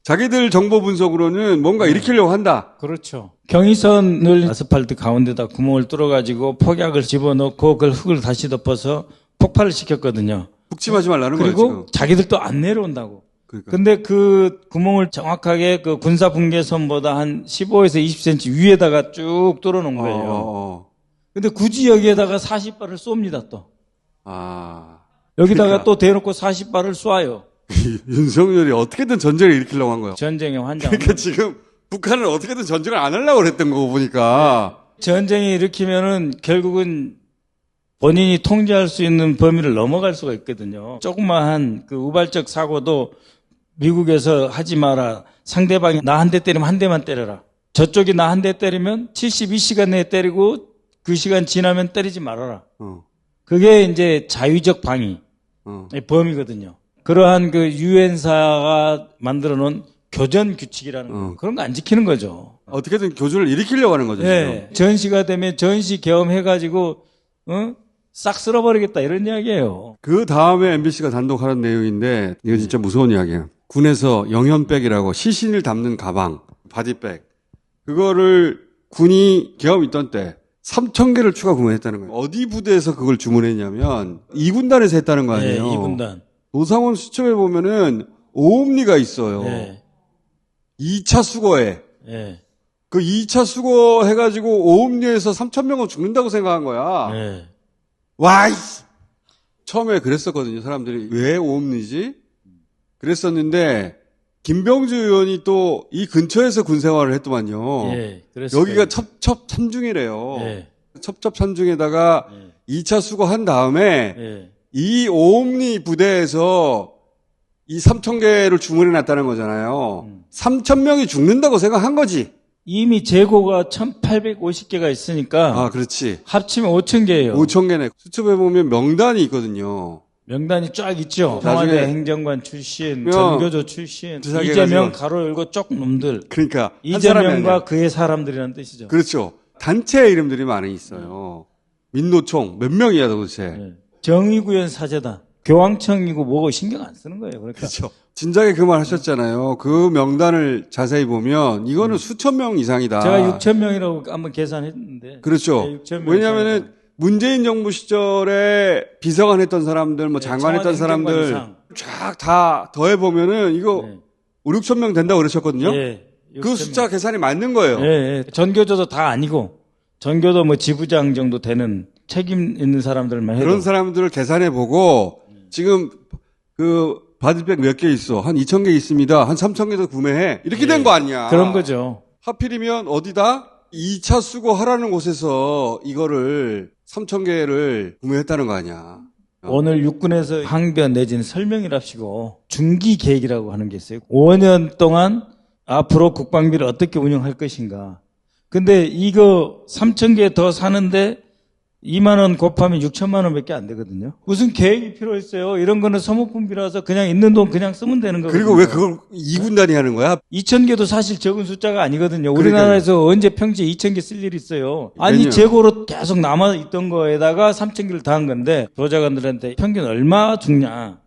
자기들 정보 분석으로는 뭔가 일으키려고 한다. 그렇죠. 경의선을 아스팔트 가운데다 구멍을 뚫어가지고 폭약을 집어넣고 그걸 흙을 다시 덮어서 폭발을 시켰거든요. 북침하지 말라는 거예요, 그리고 지금. 자기들도 안 내려온다고. 그러니까. 근데 그 구멍을 정확하게 그 군사 분계선보다 한 15에서 20cm 위에다가 쭉 뚫어놓은 거예요. 근데 굳이 여기에다가 40발을 쏩니다, 또. 여기다가 그러니까. 또 대놓고 40발을 쏴요. 윤석열이 어떻게든 전쟁을 일으키려고 한 거야. 전쟁의 환장. 그러니까 지금 북한은 어떻게든 전쟁을 안 하려고 그랬던 거고 보니까. 전쟁이 일으키면은 결국은 본인이 통제할 수 있는 범위를 넘어갈 수가 있거든요. 조그마한 그 우발적 사고도 미국에서 하지 마라. 상대방이 나 한 대 때리면 한 대만 때려라. 저쪽이 나 한 대 때리면 72시간 내에 때리고 그 시간 지나면 때리지 말아라. 그게 이제 자위적 방위의 범위거든요. 그러한 그 유엔사가 만들어 놓은 교전 규칙이라는 거. 그런 거 안 지키는 거죠. 어떻게든 교주를 일으키려고 하는 거죠. 네. 전시가 되면 전시 계엄해가지고, 싹 쓸어버리겠다 이런 이야기예요. 그 다음에 MBC가 단독 하는 내용인데, 이거 진짜 무서운 이야기예요. 군에서 영현백이라고 시신을 담는 가방, 바디백. 그거를 군이 계엄 있던 때 3,000개를 추가 구매했다는 거예요. 어디 부대에서 그걸 주문했냐면 2군단에서 했다는 거 아니에요. 네, 2군단. 노상원 수첩에 보면은 오음리가 있어요. 네. 2차 수거에. 네. 그 2차 수거 해가지고 오음리에서 3,000명은 죽는다고 생각한 거야. 네. 와, 처음에 그랬었거든요. 사람들이 왜 오음리지? 그랬었는데 김병주 의원이 또 이 근처에서 군 생활을 했더만요. 네. 여기가 첩첩산중이래요. 네. 첩첩산중에다가 2차 수거한 다음에 네. 이 오음리 부대에서 이 3,000개를 주문해 놨다는 거잖아요. 3,000명이 죽는다고 생각한 거지. 이미 재고가 1,850개가 있으니까 그렇지. 합치면 5,000개예요. 5,000개네. 수첩에 보면 명단이 있거든요. 명단이 쫙 있죠. 나중에 청와대 행정관 출신, 명, 전교조 출신, 주사기 이재명 가지고. 가로 열고 쪽 놈들. 그러니까 한 사람이 아니라. 이재명과 그의 사람들이라는 뜻이죠. 그렇죠. 단체 이름들이 많이 있어요. 민노총 몇 명이야 도대체. 네. 정의구현 사재단. 교황청이고 뭐고 신경 안 쓰는 거예요. 그러니까 그렇죠. 진작에 그 말 하셨잖아요. 그 명단을 자세히 보면 이거는 수천 명 이상이다. 제가 6,000명이라고 한번 계산했는데. 그렇죠. 네, 6,000명 왜냐하면은 이상이다. 문재인 정부 시절에 비서관 했던 사람들, 뭐 네, 장관 했던 청와대 행정관 사람들 이상. 쫙 다 더해 보면은 이거 네. 5, 6천 명 된다고 그러셨거든요. 예, 그 6,000명. 숫자 계산이 맞는 거예요. 예, 예. 전교조도 다 아니고 전교도 뭐 지부장 정도 되는 책임 있는 사람들만 해도 그런 사람들을 계산해 보고 지금 그 바디백 몇 개 있어? 한 2,000개 있습니다. 한 3,000개도 구매해. 이렇게 된 거 아니야. 그런 거죠. 하필이면 어디다? 2차 수거하라는 곳에서 이거를 3,000개를 구매했다는 거 아니야. 오늘 육군에서 항변 내지는 설명이랍시고 중기 계획이라고 하는 게 있어요. 5년 동안 앞으로 국방비를 어떻게 운영할 것인가. 근데 이거 3,000개 더 사는데 2만 원 곱하면 6천만 원밖에 안 되거든요. 무슨 계획이 필요했어요. 이런 거는 소모품비라서 그냥 있는 돈 그냥 쓰면 되는 거거든요. 그리고 왜 그걸 2군단이 하는 거야? 2,000개도 사실 적은 숫자가 아니거든요. 그러니까요. 우리나라에서 언제 평지에 2,000개 쓸 일이 있어요. 아니 왜냐? 재고로 계속 남아있던 거에다가 3,000개를 다 한 건데 보좌관들한테 평균 얼마 죽냐.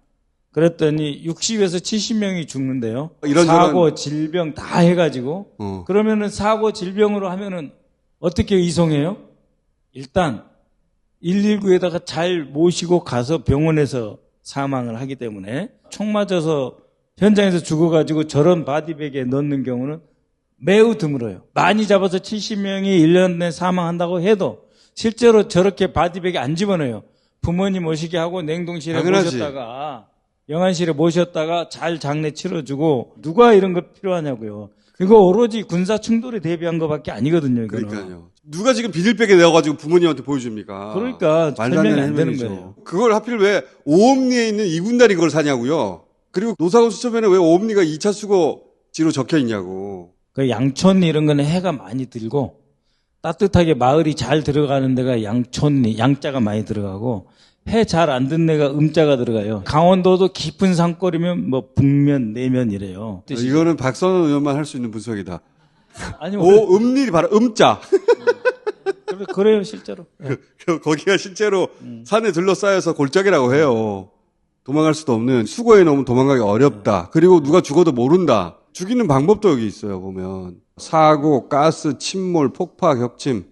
그랬더니 60에서 70명이 죽는데요. 이런저런- 사고, 질병 다 해가지고. 어. 그러면은 사고, 질병으로 하면은 어떻게 이송해요? 일단 119에다가 잘 모시고 가서 병원에서 사망을 하기 때문에 총 맞아서 현장에서 죽어가지고 저런 바디백에 넣는 경우는 매우 드물어요. 많이 잡아서 70명이 1년 내에 사망한다고 해도 실제로 저렇게 바디백에 안 집어넣어요. 부모님 모시게 하고 냉동실에 당연하지. 모셨다가 영안실에 모셨다가 잘 장례 치러주고 누가 이런 거 필요하냐고요. 이거 오로지 군사 충돌에 대비한 것밖에 아니거든요. 이거는. 그러니까요. 누가 지금 비닐백에 내어가지고 부모님한테 보여줍니까? 그러니까 말도 안 설명이 되는 안 되는 행동이죠. 거예요. 그걸 하필 왜 오음리에 있는 이군단이 그걸 사냐고요. 그리고 노사원 수첩에는 왜 오음리가 2차 수거지로 적혀 있냐고. 그 양촌 이런 거는 해가 많이 들고 따뜻하게 마을이 잘 들어가는 데가 양촌, 양자가 많이 들어가고 해 잘 안 듣는 데가 음자가 들어가요. 강원도도 깊은 산골이면 뭐 북면, 내면 이래요. 뜻이. 이거는 박선원 의원만 할 수 있는 분석이다. 아니, 오음리 바로 음자. 그래요, 실제로. 거기가 실제로 산에 둘러싸여서 골짜기라고 해요. 도망갈 수도 없는 수거에 넣으면 도망가기 어렵다. 그리고 누가 죽어도 모른다. 죽이는 방법도 여기 있어요, 보면. 사고, 가스, 침몰, 폭파, 격침.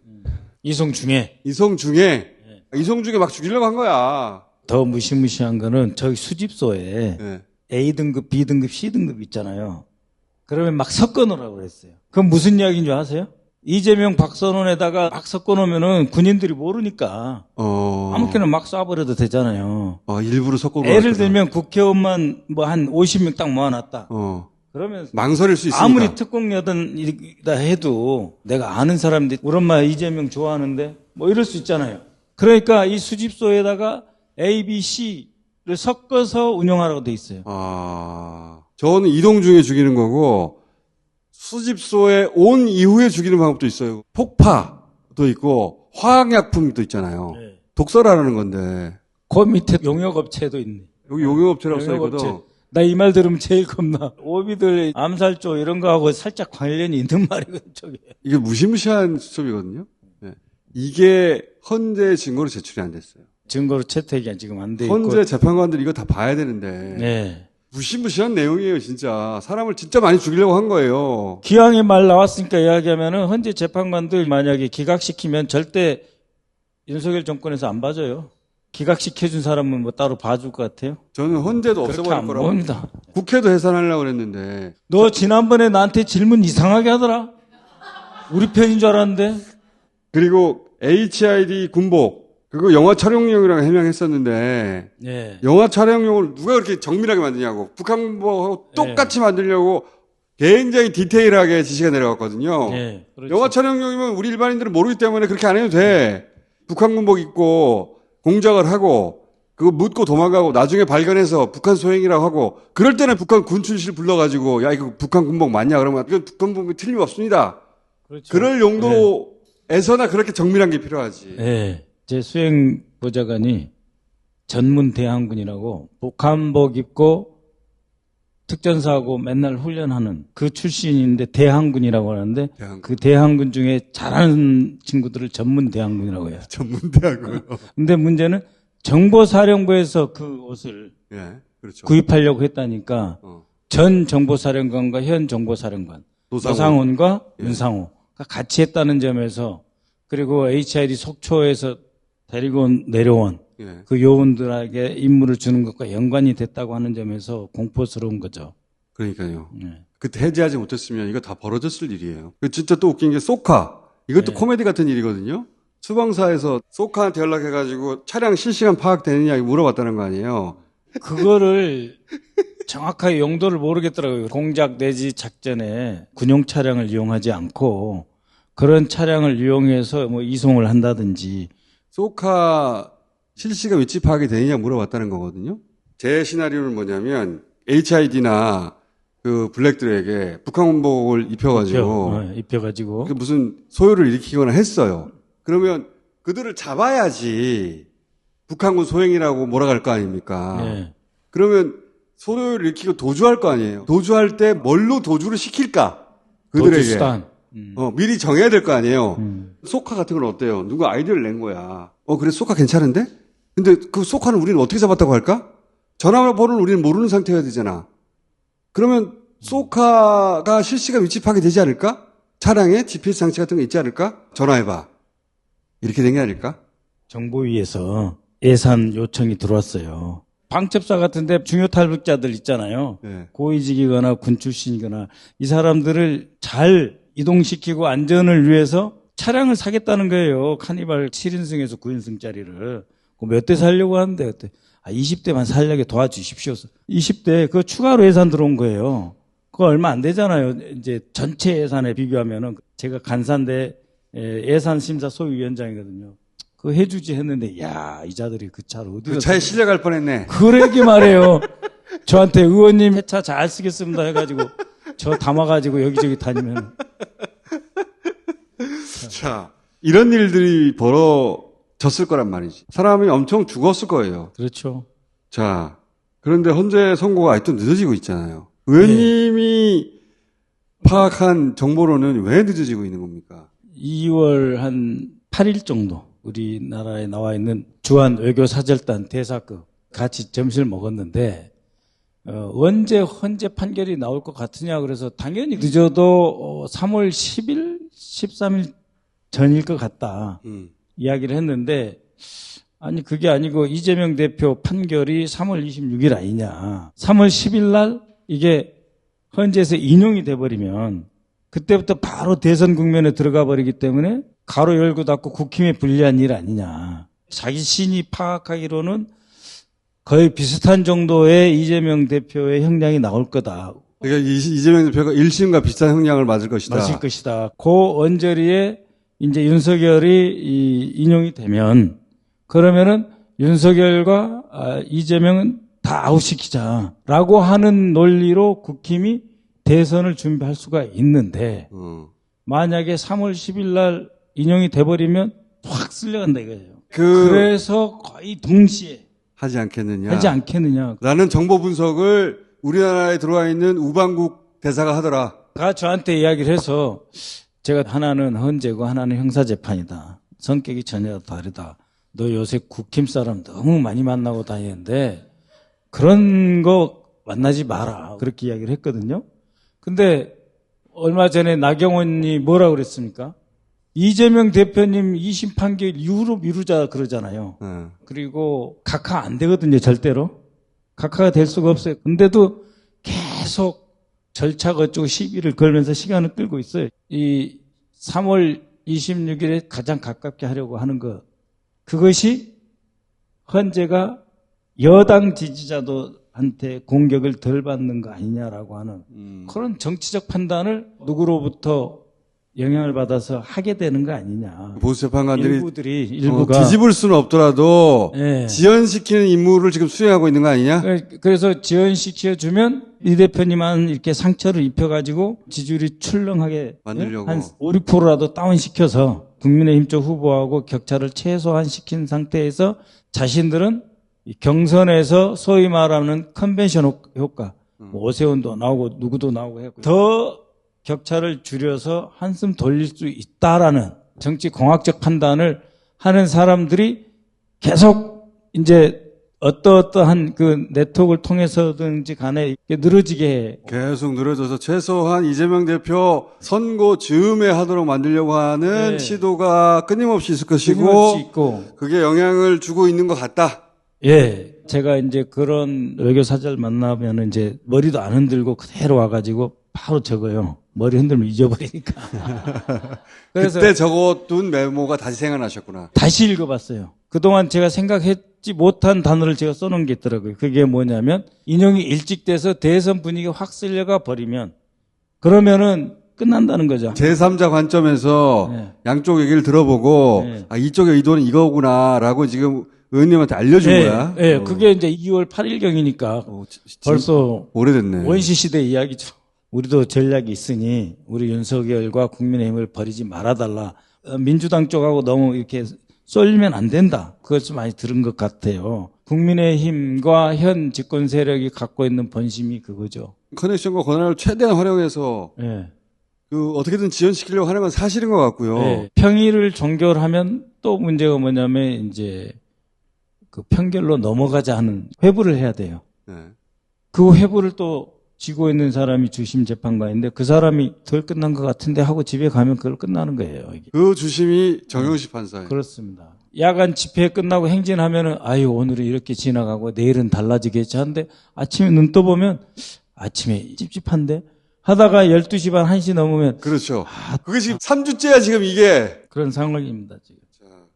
이송 중에 이성 중에 막 죽이려고 한 거야. 더 무시무시한 거는 저기 수집소에 예. A등급, B등급, C등급 있잖아요. 그러면 막 섞어 놓으라고 그랬어요. 그건 무슨 이야기인 줄 아세요? 이재명, 박선원에다가 막 섞어 놓으면은 군인들이 모르니까 아무렇게나 막 쏴버려도 되잖아요. 일부러 섞어 예를 들면 국회의원만 뭐 한 50명 딱 모아놨다. 그러면 망설일 수 있으니까. 아무리 특공여단이다 해도 내가 아는 사람들이 우리 엄마 이재명 좋아하는데 뭐 이럴 수 있잖아요. 그러니까 이 수집소에다가 A, B, C를 섞어서 운영하라고 돼 있어요. 저는 이동 중에 죽이는 거고 수집소에 온 이후에 죽이는 방법도 있어요. 폭파도 있고 화학약품도 있잖아요. 네. 독설하라는 건데 그 밑에 용역업체도 있네. 여기 용역업체라고 용역업체. 써있거든. 나 이 말 들으면 제일 겁나. 오비들 암살조 이런 거하고 살짝 관련이 있는 말이거든, 저게. 이게 무시무시한 수첩이거든요. 네. 이게 헌재 증거로 제출이 안 됐어요. 증거로 채택이 지금 안 돼 있고. 헌재 재판관들이 이거 다 봐야 되는데 네. 무시무시한 내용이에요, 진짜. 사람을 진짜 많이 죽이려고 한 거예요. 기왕에 말 나왔으니까 이야기하면은 헌재 재판관들 만약에 기각시키면 절대 윤석열 정권에서 안 봐줘요. 기각시켜준 사람은 뭐 따로 봐줄 것 같아요? 저는 헌재도 그렇게 없애버릴 안 거라고. 봅니다. 국회도 해산하려고 그랬는데. 너 지난번에 나한테 질문 이상하게 하더라? 우리 편인 줄 알았는데? 그리고 HID 군복. 그거 영화 촬영용이라고 해명했었는데. 예. 영화 촬영용을 누가 그렇게 정밀하게 만드냐고. 북한 군복하고 똑같이 만들려고 굉장히 디테일하게 지시가 내려갔거든요. 예. 그렇죠. 영화 촬영용이면 우리 일반인들은 모르기 때문에 그렇게 안 해도 돼. 북한 군복 입고 공작을 하고 그거 묻고 도망가고 나중에 발견해서 북한 소행이라고 하고 그럴 때는 북한 군 출신을 불러가지고 야 이거 북한 군복 맞냐 그러면 이건 북한 군복이 틀림없습니다. 그렇죠. 그럴 용도에서나 그렇게 정밀한 게 필요하지. 예. 제 수행 보좌관이 전문 대항군이라고 복한복 입고 특전사하고 맨날 훈련하는 그 출신인데 대항군이라고 하는데 대항군. 그 대항군 중에 잘하는 친구들을 전문 대항군이라고 해요. 전문대학을. 근데 문제는 정보사령부에서 그 옷을 예, 그렇죠. 구입하려고 했다니까 전 정보사령관과 현 정보사령관 노상훈과 윤상호가 같이 했다는 점에서 그리고 HID 속초에서 데리고 내려온 예. 그 요원들에게 임무를 주는 것과 연관이 됐다고 하는 점에서 공포스러운 거죠. 그러니까요. 네. 그때 해제하지 못했으면 이거 다 벌어졌을 일이에요. 진짜 또 웃긴 게 소카. 이것도 코미디 같은 일이거든요. 수방사에서 소카한테 연락해가지고 차량 실시간 파악되느냐 물어봤다는 거 아니에요. 그거를 정확하게 용도를 모르겠더라고요. 공작 내지 작전에 군용 차량을 이용하지 않고 그런 차량을 이용해서 뭐 이송을 한다든지 소카 실시간 위치 파악이 되느냐 물어봤다는 거거든요. 제 시나리오는 뭐냐면 HID나 그 블랙들에게 북한 군복을 입혀가지고 입혀가지고 그 무슨 소요를 일으키거나 했어요. 그러면 그들을 잡아야지 북한군 소행이라고 몰아갈 거 아닙니까? 네. 그러면 소요를 일으키고 도주할 거 아니에요. 도주할 때 뭘로 도주를 시킬까? 그들에게. 도주수단. 미리 정해야 될 거 아니에요. 소카 같은 건 어때요? 누가 아이디어를 낸 거야. 그래 소카 괜찮은데? 근데 그 소카는 우리는 어떻게 잡았다고 할까? 전화번호를 우리는 모르는 상태여야 되잖아. 그러면 쏘카가 실시간 위치 파악이 되지 않을까? 차량에 GPS 장치 같은 거 있지 않을까? 전화해봐. 이렇게 된 게 아닐까? 정보위에서 예산 요청이 들어왔어요. 방첩사 같은데 중요 탈북자들 있잖아요. 네. 고위직이거나 군 출신이거나 이 사람들을 잘 이동시키고 안전을 위해서 차량을 사겠다는 거예요. 카니발 7인승에서 9인승짜리를. 몇 대 살려고 하는데 그때 20대만 살려게 도와주십시오. 20대 그거 추가로 예산 들어온 거예요. 그거 얼마 안 되잖아요. 이제 전체 예산에 비교하면은 제가 간사인데 예산 심사 소위원장이거든요. 그거 해주지 했는데 이 자들이 그 차를 어디서 그 차에 실려갈 뻔했네. 그러게 말해요. 저한테 의원님 회차 잘 쓰겠습니다 해가지고 저 담아가지고 여기저기 다니면. 자, 이런 일들이 벌어졌을 거란 말이지. 사람이 엄청 죽었을 거예요. 그렇죠. 자, 그런데 헌재 선고가 아직도 늦어지고 있잖아요. 의원님이 파악한 정보로는 왜 늦어지고 있는 겁니까? 2월 한 8일 정도 우리나라에 나와 있는 주한 외교사절단 대사급 같이 점심을 먹었는데 언제 헌재 판결이 나올 것 같으냐 그래서 당연히 늦어도 3월 10일, 13일 전일 것 같다 이야기를 했는데 아니 그게 아니고 이재명 대표 판결이 3월 26일 아니냐. 3월 10일 날 이게 헌재에서 인용이 돼버리면 그때부터 바로 대선 국면에 들어가 버리기 때문에 가로 열고 닫고 국힘에 불리한 일 아니냐. 자기 신이 파악하기로는 거의 비슷한 정도의 이재명 대표의 형량이 나올 거다. 그러니까 이재명 대표가 1심과 비슷한 형량을 맞을 것이다. 맞을 것이다. 그 언저리에 이제 윤석열이 인용이 되면 그러면은 윤석열과 이재명은 다 아웃시키자라고 하는 논리로 국힘이 대선을 준비할 수가 있는데 만약에 3월 10일 날 인용이 돼버리면 확 쓸려간다 이거예요. 그래서 거의 동시에 하지 않겠느냐. 하지 않겠느냐. 라는 정보 분석을 우리나라에 들어와 있는 우방국 대사가 하더라. 가 저한테 이야기를 해서 제가 하나는 헌재고 하나는 형사재판이다. 성격이 전혀 다르다. 너 요새 국힘 사람 너무 많이 만나고 다니는데 그런 거 만나지 마라. 그렇게 이야기를 했거든요. 근데 얼마 전에 나경원이 뭐라고 그랬습니까? 이재명 대표님 2심 판결 이후로 미루자 그러잖아요. 그리고 각하 안 되거든요, 절대로. 각하가 될 수가 없어요. 근데도 계속 절차가 어쩌고 시비를 걸면서 시간을 끌고 있어요. 이 3월 26일에 가장 가깝게 하려고 하는 것. 그것이 헌재가 여당 지지자들한테 공격을 덜 받는 거 아니냐라고 하는 그런 정치적 판단을 누구로부터 영향을 받아서 하게 되는 거 아니냐. 보수재판관들이 일부가 뒤집을 수는 없더라도 네. 지연시키는 임무를 지금 수행하고 있는 거 아니냐? 그래서 지연시켜주면 이 대표님은 이렇게 상처를 입혀가지고 지지율이 출렁하게 만들려고. 한 5, 6%라도 다운시켜서 국민의힘 쪽 후보하고 격차를 최소한 시킨 상태에서 자신들은 경선에서 소위 말하는 컨벤션 효과, 뭐 오세훈도 나오고 누구도 나오고 했고 더 격차를 줄여서 한숨 돌릴 수 있다라는 정치 공학적 판단을 하는 사람들이 계속 이제 어떠한 그 네트워크를 통해서든지 간에 늘어지게 해. 계속 늘어져서 최소한 이재명 대표 선고 즈음에 하도록 만들려고 하는 네. 시도가 끊임없이 있을 것이고 끊임없이 있고. 그게 영향을 주고 있는 것 같다. 예. 제가 이제 그런 외교사절 만나면 이제 머리도 안 흔들고 그대로 와가지고 바로 적어요. 머리 흔들면 잊어버리니까. 그래서 그때 적어둔 메모가 다시 생각나셨구나. 다시 읽어봤어요. 그동안 제가 생각했지 못한 단어를 제가 써놓은 게 있더라고요. 그게 뭐냐면 인용이 일찍 돼서 대선 분위기가 확 쓸려가 버리면 그러면은 끝난다는 거죠. 제3자 관점에서 네. 양쪽 얘기를 들어보고 네. 아 이쪽의 의도는 이거구나라고 지금 의원님한테 알려준 거야. 예, 그게 이제 2월 8일경이니까 벌써 오래됐네. 원시 시대 이야기죠. 우리도 전략이 있으니 우리 윤석열과 국민의힘을 버리지 말아달라. 민주당 쪽하고 너무 이렇게 쏠리면 안 된다. 그것을 많이 들은 것 같아요. 국민의힘과 현 집권 세력이 갖고 있는 본심이 그거죠. 커넥션과 권한을 최대한 활용해서 예. 그 어떻게든 지연시키려고 하는 건 사실인 것 같고요. 예. 평의를 종결하면 또 문제가 뭐냐면 이제 그 편결로 넘어가자 하는 회부를 해야 돼요. 네. 그 회부를 또 지고 있는 사람이 주심 재판관인데 그 사람이 덜 끝난 것 같은데 하고 집에 가면 그걸 끝나는 거예요. 이게. 그 주심이 정영식 판사예요. 그렇습니다. 야간 집회 끝나고 행진하면은 아유 오늘은 이렇게 지나가고 내일은 달라지겠지 하는데 아침에 눈 떠보면 아침에 찝찝한데 하다가 12시 반 1시 넘으면 그렇죠. 그게 지금 3주째야 지금 이게. 그런 상황입니다, 지금.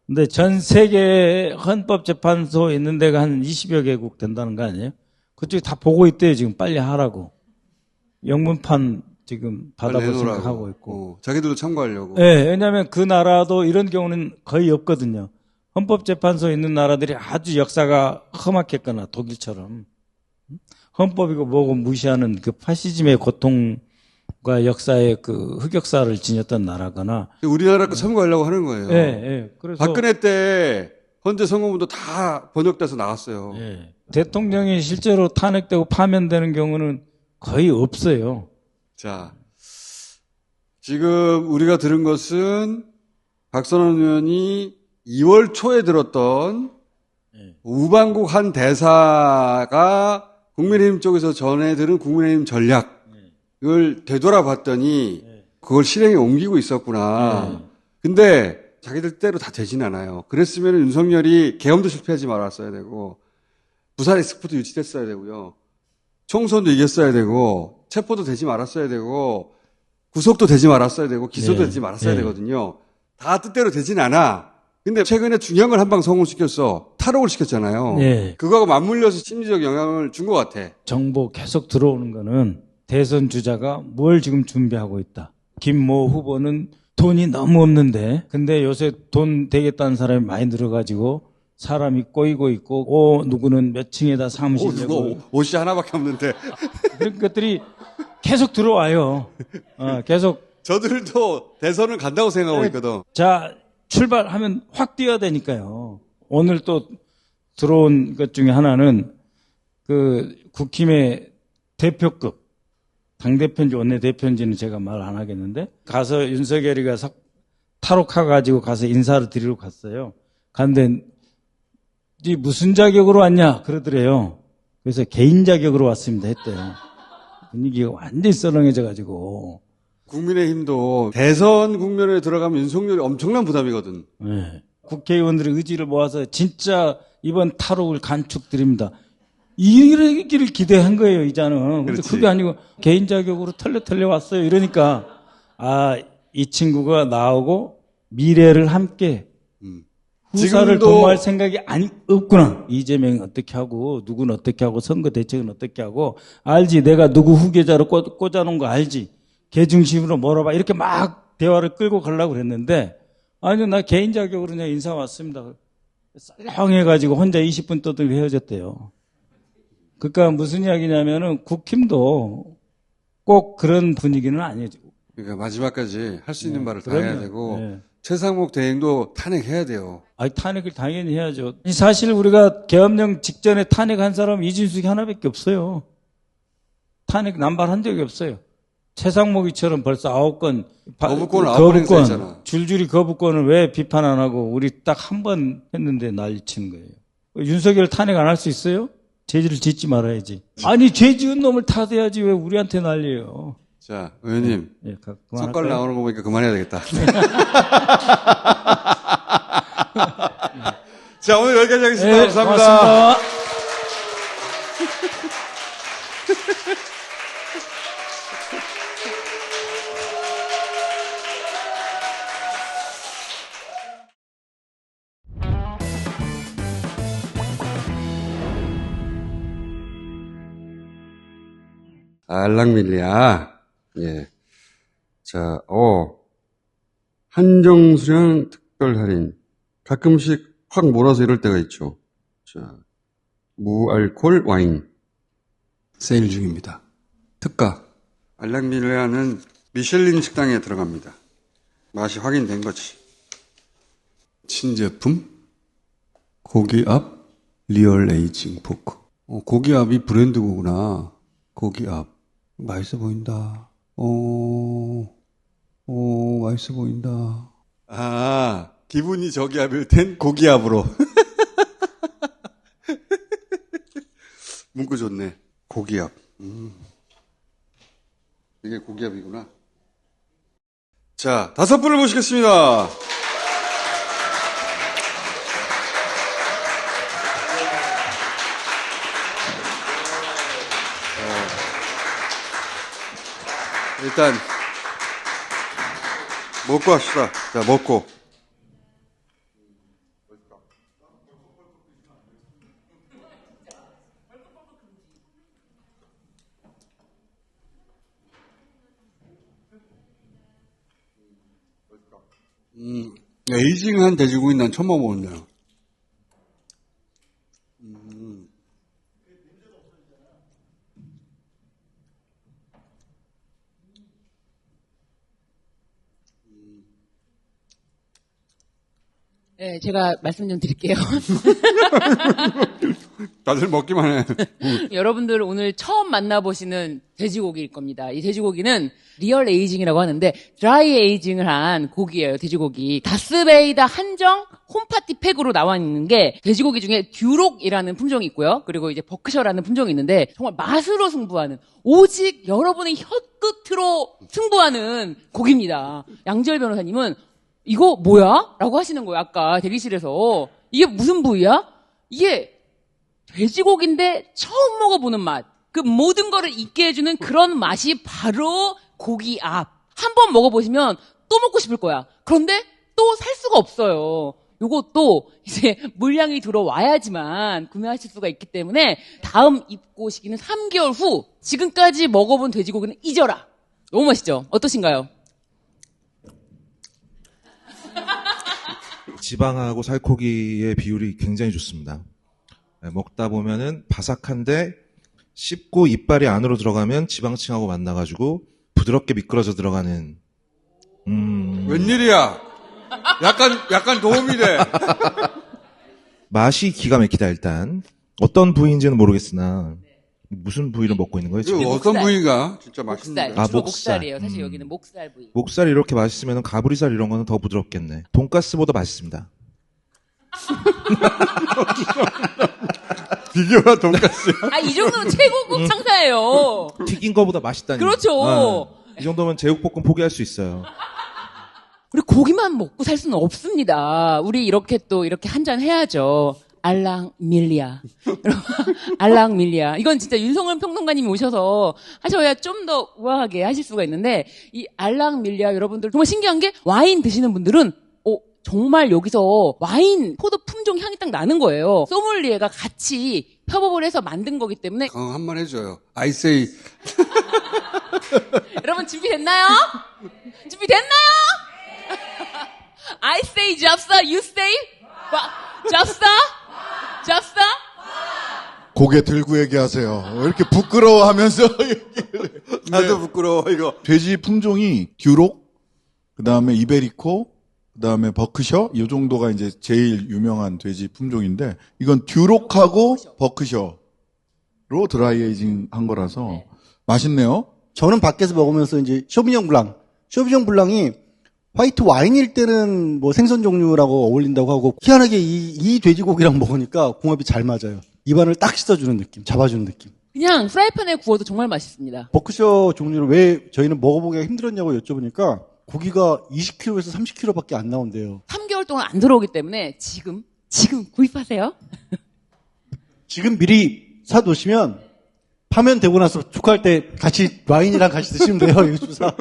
근데 전 세계 헌법재판소 있는 데가 한 20여 개국 된다는 거 아니에요? 그쪽이 다 보고 있대요, 지금 빨리 하라고. 영문판 지금 받아볼 생각하고 있고. 자기들도 참고하려고. 네, 왜냐하면 그 나라도 이런 경우는 거의 없거든요. 헌법재판소 있는 나라들이 아주 역사가 험악했거나 독일처럼 헌법이고 뭐고 무시하는 그 파시즘의 고통과 역사의 그 흑역사를 지녔던 나라거나. 우리나라 거 참고하려고 하는 거예요. 예, 예. 그래서 박근혜 때 헌재 선고문도 다 번역돼서 나왔어요. 예. 대통령이 실제로 탄핵되고 파면되는 경우는 거의 없어요. 자, 지금 우리가 들은 것은 박선원 의원이 2월 초에 들었던 우방국 한 대사가 국민의힘 쪽에서 전해 들은 국민의힘 전략을 되돌아봤더니 그걸 실행에 옮기고 있었구나. 근데 자기들 때로 다 되진 않아요. 그랬으면 윤석열이 계엄도 실패하지 말았어야 되고 부산 엑스포도 유치됐어야 되고요. 총선도 이겼어야 되고 체포도 되지 말았어야 되고 구속도 되지 말았어야 되고 기소도 되지 말았어야 되거든요. 다 뜻대로 되진 않아. 근데 최근에 중요한 걸 한 방 성공시켰어. 탈옥을 시켰잖아요. 그거하고 맞물려서 심리적 영향을 준 것 같아. 정보 계속 들어오는 거는 대선 주자가 뭘 지금 준비하고 있다. 김모 후보는 돈이 너무 없는데 근데 요새 돈 되겠다는 사람이 많이 늘어가지고 사람이 꼬이고 있고 누구는 몇 층에다 사무실 내고 옷이 하나밖에 없는데 그런 것들이 계속 들어와요. 계속 저들도 대선을 간다고 생각하고 있거든. 자 출발하면 확 뛰어야 되니까요. 오늘 또 들어온 것 중에 하나는 그 국힘의 대표급 당대표인지 원내대표인지는 제가 말 안 하겠는데 가서 윤석열이가 탈옥해가지고 가서 인사를 드리러 갔어요. 갔는데 네 무슨 자격으로 왔냐 그러더래요. 그래서 개인 자격으로 왔습니다 했대요. 분위기가 완전히 썰렁해져가지고 국민의힘도 대선 국면에 들어가면 윤석열이 엄청난 부담이거든. 네. 국회의원들의 의지를 모아서 진짜 이번 탈옥을 간축드립니다. 이기를 기대한 거예요, 이자는. 근데 그게 아니고 개인 자격으로 털려 왔어요. 이러니까 이 친구가 나오고 미래를 함께 후사를 도모할 생각이 없구나. 이재명이 어떻게 하고 누구는 어떻게 하고 선거 대책은 어떻게 하고 알지. 내가 누구 후계자로 꽂아놓은 거 알지. 걔 중심으로 몰아봐. 이렇게 막 대화를 끌고 가려고 그랬는데 아니 나 개인 자격으로 그냥 인사 왔습니다. 썰렁해가지고 혼자 20분 떠들고 헤어졌대요. 그러니까 무슨 이야기냐면은 국힘도 꼭 그런 분위기는 아니죠. 그러니까 마지막까지 할 수 있는 말을 다 해야 되고 최상목 대행도 탄핵해야 돼요. 탄핵을 당연히 해야죠. 사실 우리가 계엄령 직전에 탄핵한 사람은 이준석이 하나밖에 없어요. 탄핵 남발한 적이 없어요. 최상목이처럼 벌써 9건 거부권을 9번 행사했잖아. 줄줄이 거부권을 왜 비판 안 하고 우리 딱 한 번 했는데 난리치는 거예요. 윤석열 탄핵 안 할 수 있어요? 죄를 짓지 말아야지. 아니 죄 지은 놈을 탓해야지 왜 우리한테 난리예요. 자 의원님 손가락 나오는 거 보니까 그만해야 되겠다. 자 오늘 여기까지 하겠습니다. 감사합니다. 고맙습니다. 알랑밀리아. 예. 자, 한정수량 특별 할인. 가끔씩 확 몰아서 이럴 때가 있죠. 자, 무알콜 와인. 세일 중입니다. 특가. 알랑밀리아는 미슐린 식당에 들어갑니다. 맛이 확인된 거지. 신제품. 고기압 리얼 에이징 포크. 고기압이 브랜드구나. 고기압. 맛있어 보인다. 맛있어 보인다. 기분이 저기압일 땐 고기압으로. 문구 좋네. 고기압. 이게 고기압이구나. 자, 5분을 모시겠습니다. 일단 먹고 합시다. 자, 먹고. 에이징한 돼지고기 난 처음 먹어보네요. 네, 제가 말씀 좀 드릴게요. 다들 먹기만 해. 여러분들 오늘 처음 만나보시는 돼지고기일 겁니다. 이 돼지고기는 리얼 에이징이라고 하는데 드라이 에이징을 한 고기예요. 돼지고기. 다스베이다 한정 홈파티 팩으로 나와 있는 게 돼지고기 중에 듀록이라는 품종이 있고요. 그리고 이제 버크셔라는 품종이 있는데 정말 맛으로 승부하는 오직 여러분의 혀끝으로 승부하는 고기입니다. 양지열 변호사님은 이거 뭐야? 라고 하시는 거예요. 아까 대기실에서. 이게 무슨 부위야? 이게 돼지고기인데 처음 먹어보는 맛. 그 모든 거를 잊게 해주는 그런 맛이 바로 고기 앞. 한 번 먹어보시면 또 먹고 싶을 거야. 그런데 또 살 수가 없어요. 요것도 이제 물량이 들어와야지만 구매하실 수가 있기 때문에 다음 입고 시기는 3개월 후 지금까지 먹어본 돼지고기는 잊어라. 너무 맛있죠? 어떠신가요? 지방하고 살코기의 비율이 굉장히 좋습니다. 먹다 보면은 바삭한데 씹고 이빨이 안으로 들어가면 지방층하고 만나가지고 부드럽게 미끄러져 들어가는. 웬일이야? 약간 도움이 돼. 맛이 기가 막히다 일단. 어떤 부위인지는 모르겠으나 무슨 부위를 먹고 있는 거예요 지금? 이거 어떤 목살. 부위가 진짜 맛있는 목살. 거야? 주로 목살. 목살이에요. 사실 여기는 목살 부위. 목살이 이렇게 맛있으면 가브리살 이런 거는 더 부드럽겠네. 돈가스보다 맛있습니다. 비교가 돈가스. 아, 이 정도면 최고급 상사예요. 튀긴 거보다 맛있다니. 그렇죠. 이 정도면 제육볶음 포기할 수 있어요. 우리 고기만 먹고 살 수는 없습니다. 우리 이렇게 또 이렇게 한잔 해야죠. 알랑 밀리아. 알랑 밀리아. 이건 진짜 윤성은 평론가님이 오셔서 하셔야 좀 더 우아하게 하실 수가 있는데 이 알랑 밀리아 여러분들 정말 신기한 게 와인 드시는 분들은 정말 여기서 와인 포도 품종 향이 딱 나는 거예요. 소믈리에가 같이 협업을 해서 만든 거기 때문에 한번 해줘요. I say. 여러분 준비됐나요? 준비됐나요? I say 잡사, you say 잡사? 잡사? 고개 들고 얘기하세요. 왜 이렇게 부끄러워하면서 나도 부끄러워 이거. 돼지 품종이 듀록, 그다음에 이베리코, 그다음에 버크셔 이 정도가 이제 제일 유명한 돼지 품종인데 이건 듀록하고 버크셔로 드라이 에이징 한 거라서 맛있네요. 저는 밖에서 먹으면서 이제 쇼비뇽 블랑이 화이트 와인일 때는 뭐 생선 종류라고 어울린다고 하고 희한하게 이 돼지고기랑 먹으니까 궁합이 잘 맞아요. 입안을 딱 씻어주는 느낌, 잡아주는 느낌. 그냥 프라이팬에 구워도 정말 맛있습니다. 버크셔 종류를 왜 저희는 먹어보기가 힘들었냐고 여쭤보니까 고기가 20kg에서 30kg밖에 안 나온대요. 3개월 동안 안 들어오기 때문에 지금 구입하세요. 지금 미리 사두시면 파면 되고 나서 축하할 때 같이 와인이랑 같이 드시면 돼요. 이거 주사.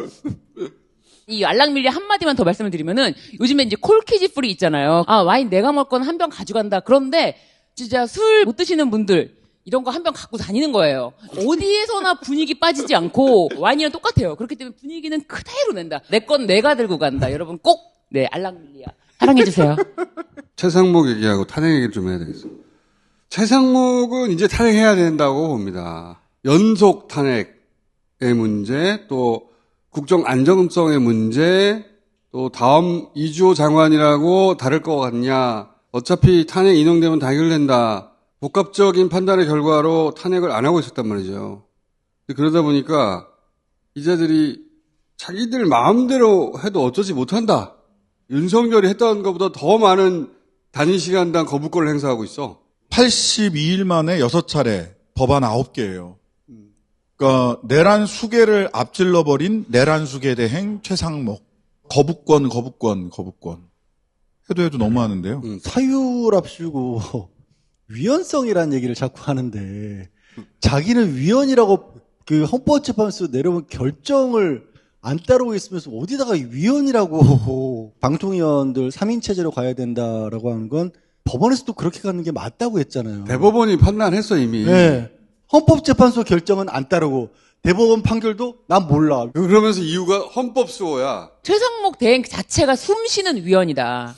이 알랑밀리 한마디만 더 말씀을 드리면은 요즘에 이제 콜키지 풀이 있잖아요. 아, 와인 내가 먹을 건 한 병 가져간다. 그런데 진짜 술 못 드시는 분들 이런 거 한 병 갖고 다니는 거예요. 어디에서나 분위기 빠지지 않고 와인이랑 똑같아요. 그렇기 때문에 분위기는 그대로 낸다. 내 건 내가 들고 간다. 여러분 꼭 알랑밀리아 사랑해주세요. 최상목 얘기하고 탄핵 얘기를 좀 해야 되겠어. 최상목은 이제 탄핵해야 된다고 봅니다. 연속 탄핵의 문제, 또 국정 안정성의 문제, 또 다음 이주호 장관이라고 다를 것 같냐. 어차피 탄핵 인용되면 다 해결된다. 복합적인 판단의 결과로 탄핵을 안 하고 있었단 말이죠. 그러다 보니까 기자들이 자기들 마음대로 해도 어쩌지 못한다. 윤석열이 했던 것보다 더 많은 단위 시간당 거부권을 행사하고 있어. 82일 만에 6차례 법안 9개예요. 그러니까 내란 수개를 앞질러버린 내란 수개 대행 최상목. 거부권. 해도 너무하는데요. 사유랍시고 위헌성이라는 얘기를 자꾸 하는데 자기는 위헌이라고 그 헌법재판소 내려온 결정을 안 따르고 있으면서 어디다가 위헌이라고 방통위원들 3인 체제로 가야 된다라고 하는 건 법원에서도 그렇게 가는 게 맞다고 했잖아요. 대법원이 판단했어 이미. 네. 헌법재판소 결정은 안 따르고 대법원 판결도 난 몰라. 그러면서 이유가 헌법 수호야. 최상목 대행 자체가 숨쉬는 위원이다.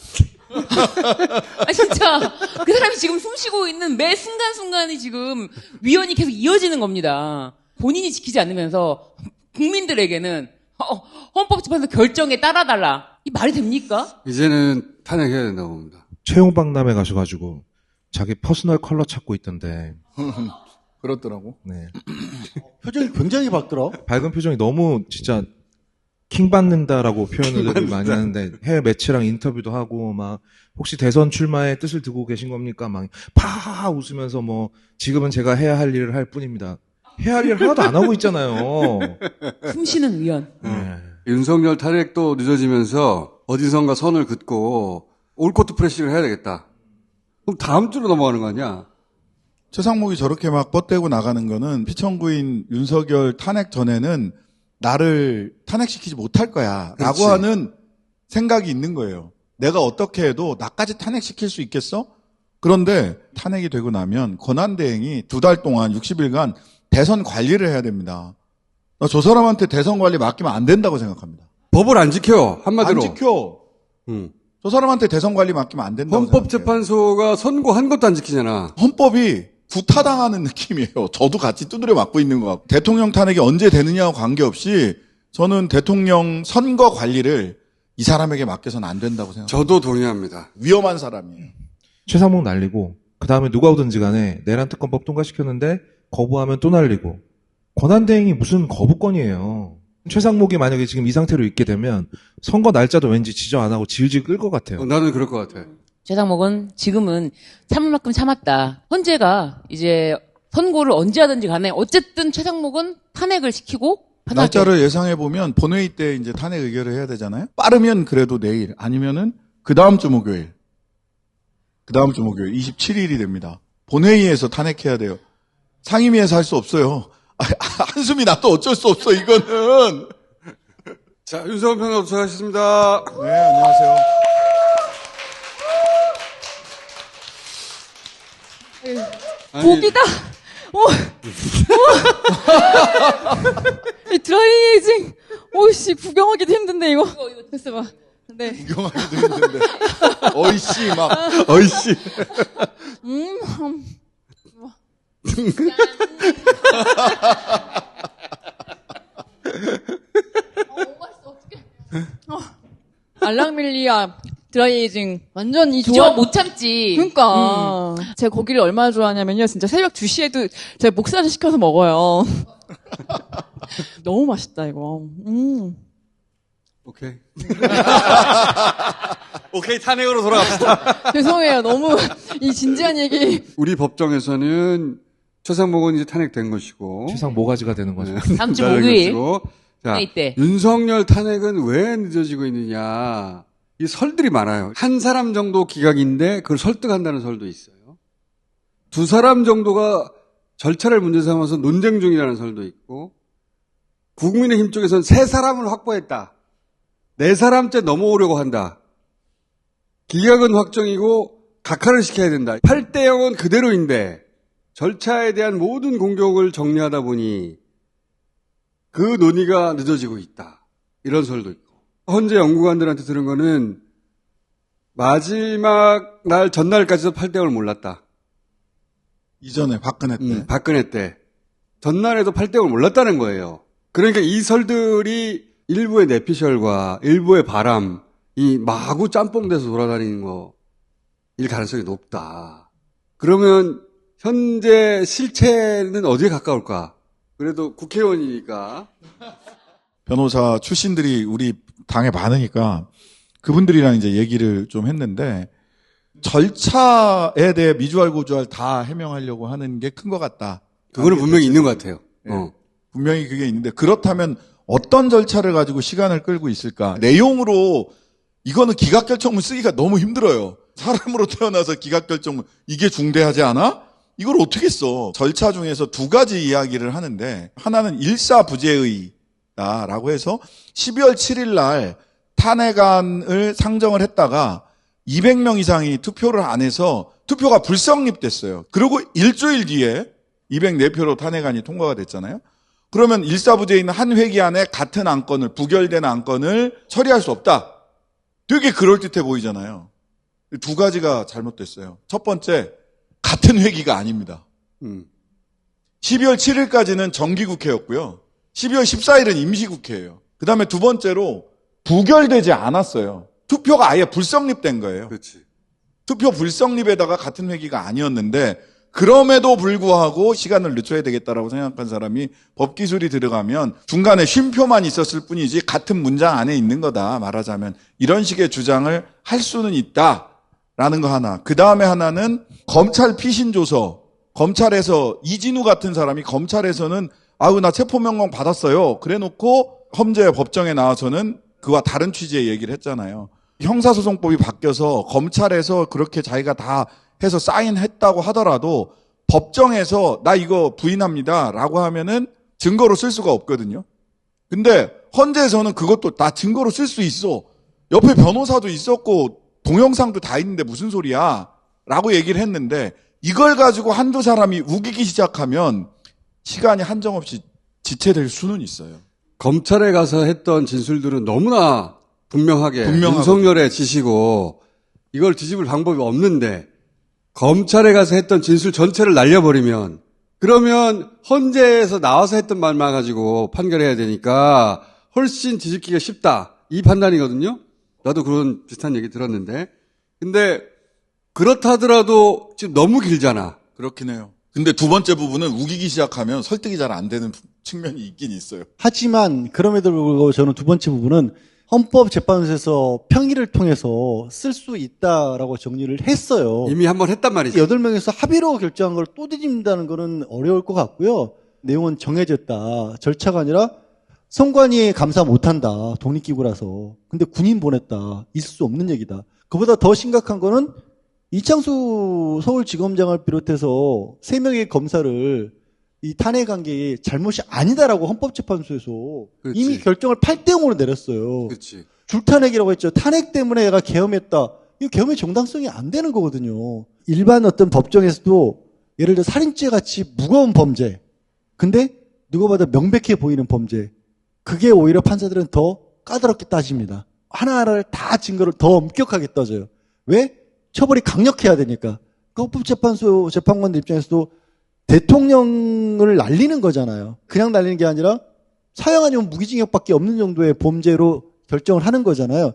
아 진짜 그 사람이 지금 숨쉬고 있는 매 순간순간이 지금 위원이 계속 이어지는 겁니다. 본인이 지키지 않으면서 국민들에게는 헌법재판소 결정에 따라달라. 이 말이 됩니까? 이제는 탄핵해야 된다고 봅니다. 채용박람회 가셔가지고 자기 퍼스널 컬러 찾고 있던데. 그렇더라고. 네. 표정이 굉장히 밝더라. 밝은 표정이 너무 진짜 킹 받는다라고 표현을 많이 하는데 해외 매체랑 인터뷰도 하고 막 혹시 대선 출마에 뜻을 두고 계신 겁니까? 막 파 웃으면서 뭐 지금은 제가 해야 할 일을 할 뿐입니다. 해야 할 일 하나도 안 하고 있잖아요. 숨쉬는 위원. 네. 윤석열 탄핵도 늦어지면서 어디선가 선을 긋고 올코트 프레시를 해야 되겠다. 그럼 다음 주로 넘어가는 거 아니야? 최상목이 저렇게 막 뻗대고 나가는 거는 피청구인 윤석열 탄핵 전에는 나를 탄핵시키지 못할 거야 그렇지. 라고 하는 생각이 있는 거예요. 내가 어떻게 해도 나까지 탄핵시킬 수 있겠어? 그런데 탄핵이 되고 나면 권한대행이 2달 동안 60일간 대선 관리를 해야 됩니다. 나 저 사람한테 대선 관리 맡기면 안 된다고 생각합니다. 법을 안 지켜 한마디로. 안 지켜. 저 사람한테 대선 관리 맡기면 안 된다고 생각해요. 헌법재판소가 선고한 것도 안 지키잖아. 헌법이 구타당하는 느낌이에요. 저도 같이 두드려 맞고 있는 것 같고. 대통령 탄핵이 언제 되느냐와 관계없이 저는 대통령 선거 관리를 이 사람에게 맡겨서는 안 된다고 생각합니다. 저도 동의합니다. 위험한 사람이에요. 최상목 날리고 그 다음에 누가 오든지 간에 내란 특검법 통과시켰는데 거부하면 또 날리고 권한대행이 무슨 거부권이에요. 최상목이 만약에 지금 이 상태로 있게 되면 선거 날짜도 왠지 지정 안 하고 질질 끌 것 같아요. 나는 그럴 것 같아. 최상목은 지금은 참을 만큼 참았다. 헌재가 이제 선고를 언제 하든지 간에 어쨌든 최상목은 탄핵을 시키고 판단하게. 날짜를 예상해 보면 본회의 때 이제 탄핵 의결을 해야 되잖아요. 빠르면 그래도 내일, 아니면은 그 다음 주 목요일 27일이 됩니다. 본회의에서 탄핵해야 돼요. 상임위에서 할 수 없어요. 한숨이 나도 어쩔 수 없어 이거는. 자, 윤석열 평론가 도착하셨습니다. 네, 안녕하세요. 복이다. 이 드라이에이징. 오씨 구경하기도 힘든데 이거. 됐어 봐. 네. 구경하기도 힘든데. 어이씨 막 어이씨. 알랑밀리아 드라이에이징 완전 이 저 조합 못 참지. 그러니까 제가 고기를 얼마나 좋아하냐면요. 진짜 새벽 2시에도 제가 목살을 시켜서 먹어요. 너무 맛있다 이거. 오케이. 오케이, 탄핵으로 돌아갑시다. 죄송해요. 너무 이 진지한 얘기. 우리 법정에서는 최상목은 이제 탄핵된 것이고. 최상모가지가 되는 거죠. 다음 주 목요일. 자, 이때. 윤석열 탄핵은 왜 늦어지고 있느냐. 이 설들이 많아요. 한 사람 정도 기각인데 그걸 설득한다는 설도 있어요. 2사람 정도가 절차를 문제 삼아서 논쟁 중이라는 설도 있고, 국민의힘 쪽에서는 3사람을 확보했다. 4사람째 넘어오려고 한다. 기각은 확정이고 각하를 시켜야 된다. 8대0은 그대로인데 절차에 대한 모든 공격을 정리하다 보니 그 논의가 늦어지고 있다. 이런 설도 있고. 헌재 연구관들한테 들은 거는 마지막 날 전날까지도 8대0을 몰랐다. 이전에 박근혜 때. 박근혜 때. 전날에도 8대0을 몰랐다는 거예요. 그러니까 이 설들이 일부의 내피셜과 일부의 바람, 이 마구 짬뽕돼서 돌아다니는 거일 가능성이 높다. 그러면 현재 실체는 어디에 가까울까? 그래도 국회의원이니까. 변호사 출신들이 우리 당에 많으니까 그분들이랑 이제 얘기를 좀 했는데, 절차에 대해 미주알 고주알 다 해명하려고 하는 게 큰 것 같다. 그거는 분명히 있는 것 같아요. 예. 분명히 그게 있는데 그렇다면 어떤 절차를 가지고 시간을 끌고 있을까? 내용으로 이거는 기각결정문 쓰기가 너무 힘들어요. 사람으로 태어나서 기각결정문 이게 중대하지 않아? 이걸 어떻게 써? 절차 중에서 두 가지 이야기를 하는데 하나는 일사부재의다라고 해서 12월 7일 날 탄핵안을 상정을 했다가 200명 이상이 투표를 안 해서 투표가 불성립됐어요. 그리고 일주일 뒤에 204표로 탄핵안이 통과가 됐잖아요. 그러면 일사부재의는 한 회기 안에 같은 안건을 부결된 안건을 처리할 수 없다. 되게 그럴듯해 보이잖아요. 두 가지가 잘못됐어요. 첫 번째, 같은 회기가 아닙니다. 12월 7일까지는 정기국회였고요. 12월 14일은 임시국회예요. 그 다음에 두 번째로 부결되지 않았어요. 투표가 아예 불성립된 거예요. 그렇지. 투표 불성립에다가 같은 회기가 아니었는데 그럼에도 불구하고 시간을 늦춰야 되겠다라고 생각한 사람이 법기술이 들어가면 중간에 쉼표만 있었을 뿐이지 같은 문장 안에 있는 거다 말하자면 이런 식의 주장을 할 수는 있다라는 거 하나. 그 다음에 하나는 검찰 피신조서. 검찰에서 이진우 같은 사람이 검찰에서는 아우 나 체포명령 받았어요. 그래놓고 험재 법정에 나와서는 그와 다른 취지의 얘기를 했잖아요. 형사소송법이 바뀌어서 검찰에서 그렇게 자기가 다 해서 사인했다고 하더라도 법정에서 나 이거 부인합니다 라고 하면은 증거로 쓸 수가 없거든요. 근데 헌재에서는 그것도 나 증거로 쓸 수 있어. 옆에 변호사도 있었고 동영상도 다 있는데 무슨 소리야 라고 얘기를 했는데 이걸 가지고 한두 사람이 우기기 시작하면 시간이 한정없이 지체될 수는 있어요. 검찰에 가서 했던 진술들은 너무나 분명하게 윤석열의 지시고 이걸 뒤집을 방법이 없는데 검찰에 가서 했던 진술 전체를 날려버리면 그러면 헌재에서 나와서 했던 말만 가지고 판결해야 되니까 훨씬 뒤집기가 쉽다. 이 판단이거든요. 나도 그런 비슷한 얘기 들었는데. 근데 그렇다 하더라도 지금 너무 길잖아. 그렇긴 해요. 근데 두 번째 부분은 우기기 시작하면 설득이 잘 안 되는 측면이 있긴 있어요. 하지만 그럼에도 불구하고 저는 두 번째 부분은 헌법재판소에서 평의를 통해서 쓸 수 있다라고 정리를 했어요. 이미 한번 했단 말이죠. 8명에서 합의로 결정한 걸 또 뒤집는다는 거는 어려울 것 같고요. 내용은 정해졌다. 절차가 아니라 선관위 감사 못한다. 독립기구라서. 근데 군인 보냈다. 있을 수 없는 얘기다. 그보다 더 심각한 거는 이창수 서울지검장을 비롯해서 3명의 검사를 이 탄핵한 게 잘못이 아니다라고 헌법재판소에서 그렇지. 이미 결정을 8대0으로 내렸어요. 그렇지. 줄탄핵이라고 했죠. 탄핵 때문에 얘가 계엄했다. 이 계엄의 정당성이 안 되는 거거든요. 일반 어떤 법정에서도 예를 들어 살인죄 같이 무거운 범죄. 근데 누가 봐도 명백해 보이는 범죄. 그게 오히려 판사들은 더 까다롭게 따집니다. 하나하나를 다 증거를 더 엄격하게 따져요. 왜? 처벌이 강력해야 되니까. 그 헌법재판소 재판관들 입장에서도 대통령을 날리는 거잖아요. 그냥 날리는 게 아니라 사형 아니면 무기징역밖에 없는 정도의 범죄로 결정을 하는 거잖아요.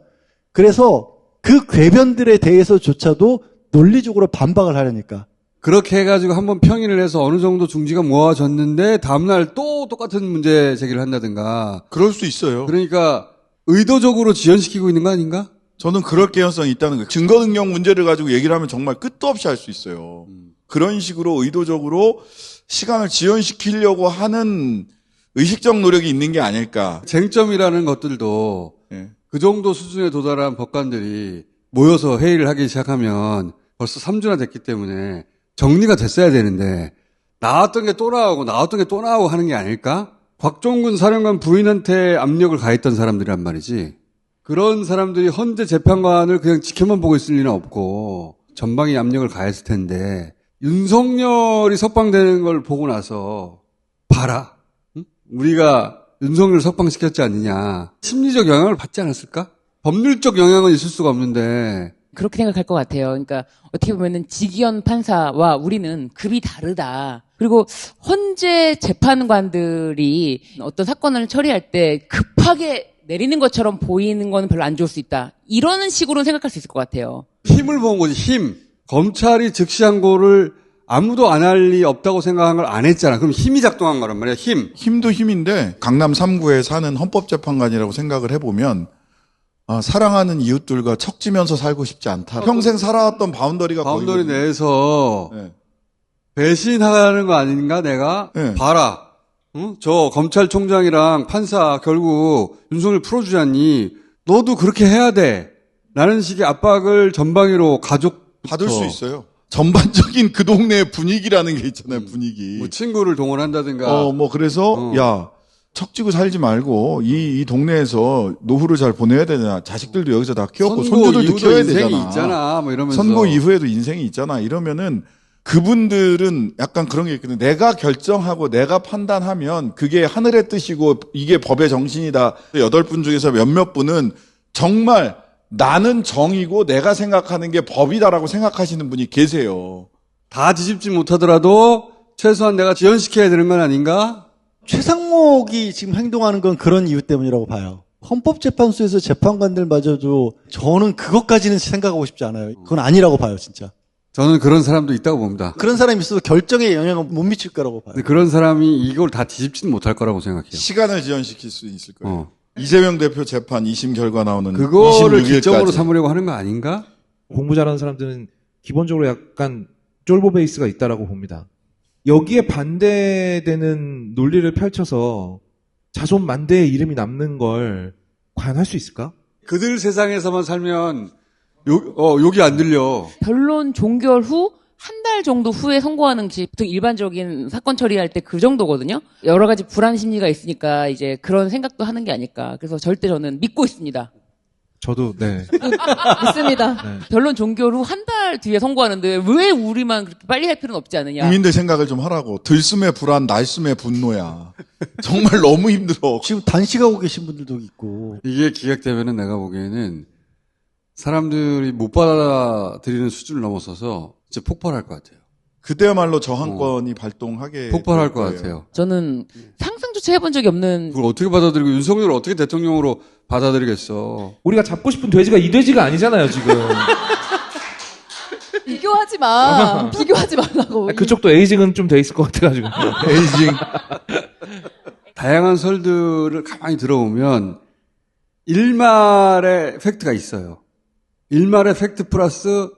그래서 그 궤변들에 대해서조차도 논리적으로 반박을 하려니까. 그렇게 해가지고 한번 평의를 해서 어느 정도 중지가 모아졌는데 다음날 또 똑같은 문제 제기를 한다든가. 그럴 수 있어요. 그러니까 의도적으로 지연시키고 있는 거 아닌가? 저는 그럴 개연성이 있다는 거예요. 증거 능력 문제를 가지고 얘기를 하면 정말 끝도 없이 할 수 있어요. 그런 식으로 의도적으로 시간을 지연시키려고 하는 의식적 노력이 있는 게 아닐까. 쟁점이라는 것들도 그 정도 수준에 도달한 법관들이 모여서 회의를 하기 시작하면 벌써 3주나 됐기 때문에 정리가 됐어야 되는데 나왔던 게 또 나오고 하는 게 아닐까? 곽종근 사령관 부인한테 압력을 가했던 사람들이란 말이지. 그런 사람들이 헌재 재판관을 그냥 지켜만 보고 있을 리는 없고 전방위 압력을 가했을 텐데 윤석열이 석방되는 걸 보고 나서 봐라. 응? 우리가 윤석열을 석방시켰지 않느냐. 심리적 영향을 받지 않았을까? 법률적 영향은 있을 수가 없는데. 그렇게 생각할 것 같아요. 그러니까 어떻게 보면은 지기현 판사와 우리는 급이 다르다. 그리고 헌재 재판관들이 어떤 사건을 처리할 때 급하게 내리는 것처럼 보이는 건 별로 안 좋을 수 있다. 이런 식으로는 생각할 수 있을 것 같아요. 힘을 본 거지, 힘. 검찰이 즉시한 거를 아무도 안 할 리 없다고 생각한 걸 안 했잖아. 그럼 힘이 작동한 거란 말이야, 힘. 힘도 힘인데 강남 3구에 사는 헌법재판관이라고 생각을 해보면 사랑하는 이웃들과 척지면서 살고 싶지 않다. 평생 살아왔던 바운더리 내에서 배신하는 거 아닌가 내가? 네. 봐라. 응? 저 검찰총장이랑 판사 결국 윤석열 풀어주지 않니? 너도 그렇게 해야 돼. 라는 식의 압박을 전방위로 가족 받을 수 있어요. 전반적인 그 동네의 분위기라는 게 있잖아요, 분위기. 뭐 친구를 동원한다든가. 그래서, 야, 척지고 살지 말고, 이 동네에서 노후를 잘 보내야 되잖아. 자식들도 여기서 다 키웠고, 선거 손주들도 이후도 키워야 인생이 되잖아. 있잖아. 뭐 이러면서. 선거 이후에도 인생이 있잖아. 이러면은, 그분들은 약간 그런 게 있거든요. 내가 결정하고 내가 판단하면 그게 하늘의 뜻이고 이게 법의 정신이다. 8분 중에서 몇몇 분은 정말 나는 정이고 내가 생각하는 게 법이다라고 생각하시는 분이 계세요. 다 뒤집지 못하더라도 최소한 내가 지연시켜야 되는 건 아닌가? 최상목이 지금 행동하는 건 그런 이유 때문이라고 봐요. 헌법재판소에서 재판관들마저도 저는 그것까지는 생각하고 싶지 않아요. 그건 아니라고 봐요, 진짜. 저는 그런 사람도 있다고 봅니다. 그런 사람이 있어도 결정에 영향을 못 미칠 거라고 봐요. 근데 그런 사람이 이걸 다 뒤집지는 못할 거라고 생각해요. 시간을 지연시킬 수 있을 거예요. 이재명 대표 재판 2심 결과 나오는 그거를 26일까지. 기점으로 삼으려고 하는 거 아닌가? 공부 잘하는 사람들은 기본적으로 약간 쫄보 베이스가 있다라고 봅니다. 여기에 반대되는 논리를 펼쳐서 자손 만대의 이름이 남는 걸 과연 할 수 있을까? 그들 세상에서만 살면 욕이 안 들려. 변론 종결 후 한 달 정도 후에 선고하는 것이 보통 일반적인 사건 처리할 때 그 정도거든요. 여러 가지 불안 심리가 있으니까 이제 그런 생각도 하는 게 아닐까. 그래서 절대 저는 믿고 있습니다. 저도 네. 믿습니다. 네. 변론 종결 후 한 달 뒤에 선고하는데 왜 우리만 그렇게 빨리 할 필요는 없지 않느냐. 국민들 생각을 좀 하라고. 들숨의 불안, 날숨의 분노야. 정말 너무 힘들어. 지금 단식하고 계신 분들도 있고. 이게 기각되면은 내가 보기에는 사람들이 못 받아들이는 수준을 넘어서서 이제 폭발할 것 같아요. 그때야말로 저항권이 발동하게 폭발할 것 될 거예요. 같아요. 저는 상상조차 해본 적이 없는. 그걸 어떻게 받아들이고 윤석열을 어떻게 대통령으로 받아들이겠어. 우리가 잡고 싶은 돼지가 이 돼지가 아니잖아요, 지금. 비교하지 마. 비교하지 말라고. 그쪽도 에이징은 좀 돼 있을 것 같아가지고. 에이징. 다양한 설들을 가만히 들어보면 일말의 팩트가 있어요. 일말의 팩트 플러스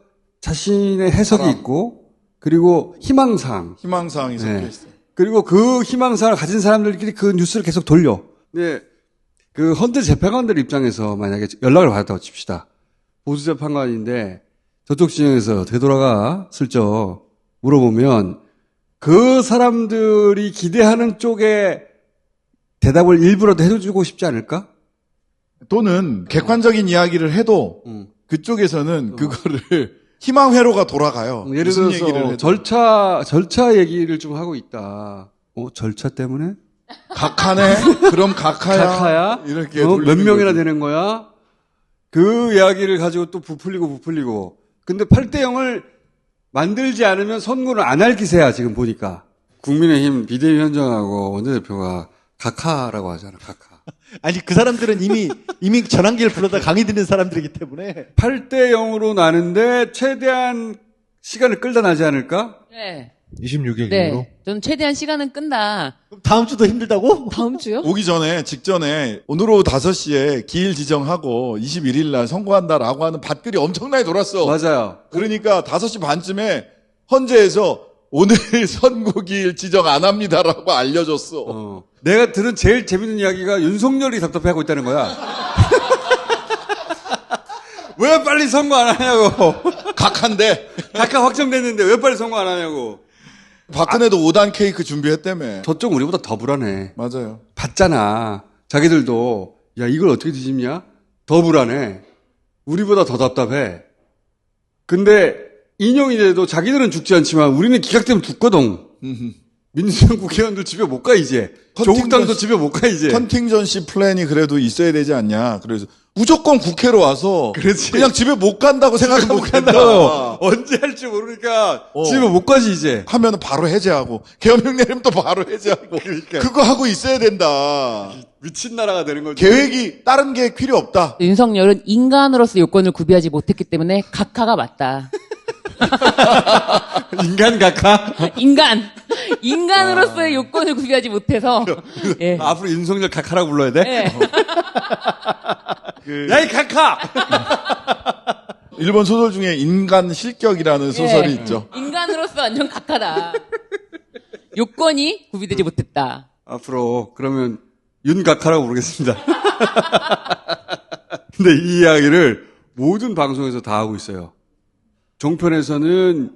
자신의 해석이 있고 그리고 희망사항. 희망사항이 섞여 있어요. 그리고 그 희망사항을 가진 사람들끼리 그 뉴스를 계속 돌려. 근데 그 헌재 재판관들 입장에서 만약에 연락을 받았다고 칩시다. 보수 재판관인데 저쪽 진영에서 되돌아가 슬쩍 물어보면 그 사람들이 기대하는 쪽에 대답을 일부라도 해주고 싶지 않을까? 또는 객관적인 이야기를 해도 그쪽에서는 그거를 희망회로가 돌아가요. 예를 무슨 들어서 얘기를 해도. 절차 얘기를 좀 하고 있다. 절차 때문에? 각하네? 그럼 각하야? 이렇게 몇 돌리는 명이나 거지. 되는 거야? 그 이야기를 가지고 또 부풀리고. 근데 8대0을 만들지 않으면 선거를 안 할 기세야, 지금 보니까. 국민의힘 비대위원장하고 원내대표가 각하라고 하잖아, 각하. 아니, 그 사람들은 이미 전환기를 불러다 강의 듣는 사람들이기 때문에. 8대0으로 나는데 최대한 시간을 끌다 나지 않을까? 네. 26일 네. 이후로? 저는 최대한 시간은 끈다. 다음 주도 힘들다고? 다음 주요? 오기 전에, 직전에, 오늘 오후 5시에 기일 지정하고 21일 날 선고한다라고 하는 밭글이 엄청나게 돌았어. 맞아요. 그러니까 5시 반쯤에 헌재에서 오늘 선고기일 지정 안 합니다라고 알려줬어. 내가 들은 제일 재밌는 이야기가 윤석열이 답답해하고 있다는 거야. 왜 빨리 선거 안 하냐고. 각한데. 각하 확정됐는데 왜 빨리 선거 안 하냐고. 박근혜도 5단 케이크 준비했다며. 저쪽 우리보다 더 불안해. 맞아요. 봤잖아. 자기들도 야 이걸 어떻게 뒤집냐? 더 불안해. 우리보다 더 답답해. 근데 인용이 돼도 자기들은 죽지 않지만 우리는 기각되면 죽거든. 민주당 국회의원들 집에 못 가 이제. 조국당도 집에 못 가 이제. 컨팅전시 플랜이 그래도 있어야 되지 않냐. 그래서 무조건 국회로 와서 그렇지. 그냥 집에 못 간다고 생각하면 못 간다고. 언제 할지 모르니까 집에 못 가지 이제. 하면 바로 해제하고 계엄령 내리면 또 바로 해제하고. 그러니까. 그거 하고 있어야 된다. 미친 나라가 되는 거지. 계획이 다른 계획 필요 없다. 윤석열은 인간으로서 요건을 구비하지 못했기 때문에 각하가 맞다. 인간 각하? 인간으로서의 요건을 구비하지 못해서. 예. 앞으로 윤석열 각하라고 불러야 돼? 예. 야, 이 각하! 일본 소설 중에 인간 실격이라는 소설이 있죠. 인간으로서 완전 각하다. 요건이 구비되지 못했다. 앞으로 그러면 윤각하라고 부르겠습니다. 근데 이 이야기를 모든 방송에서 다 하고 있어요. 종편에서는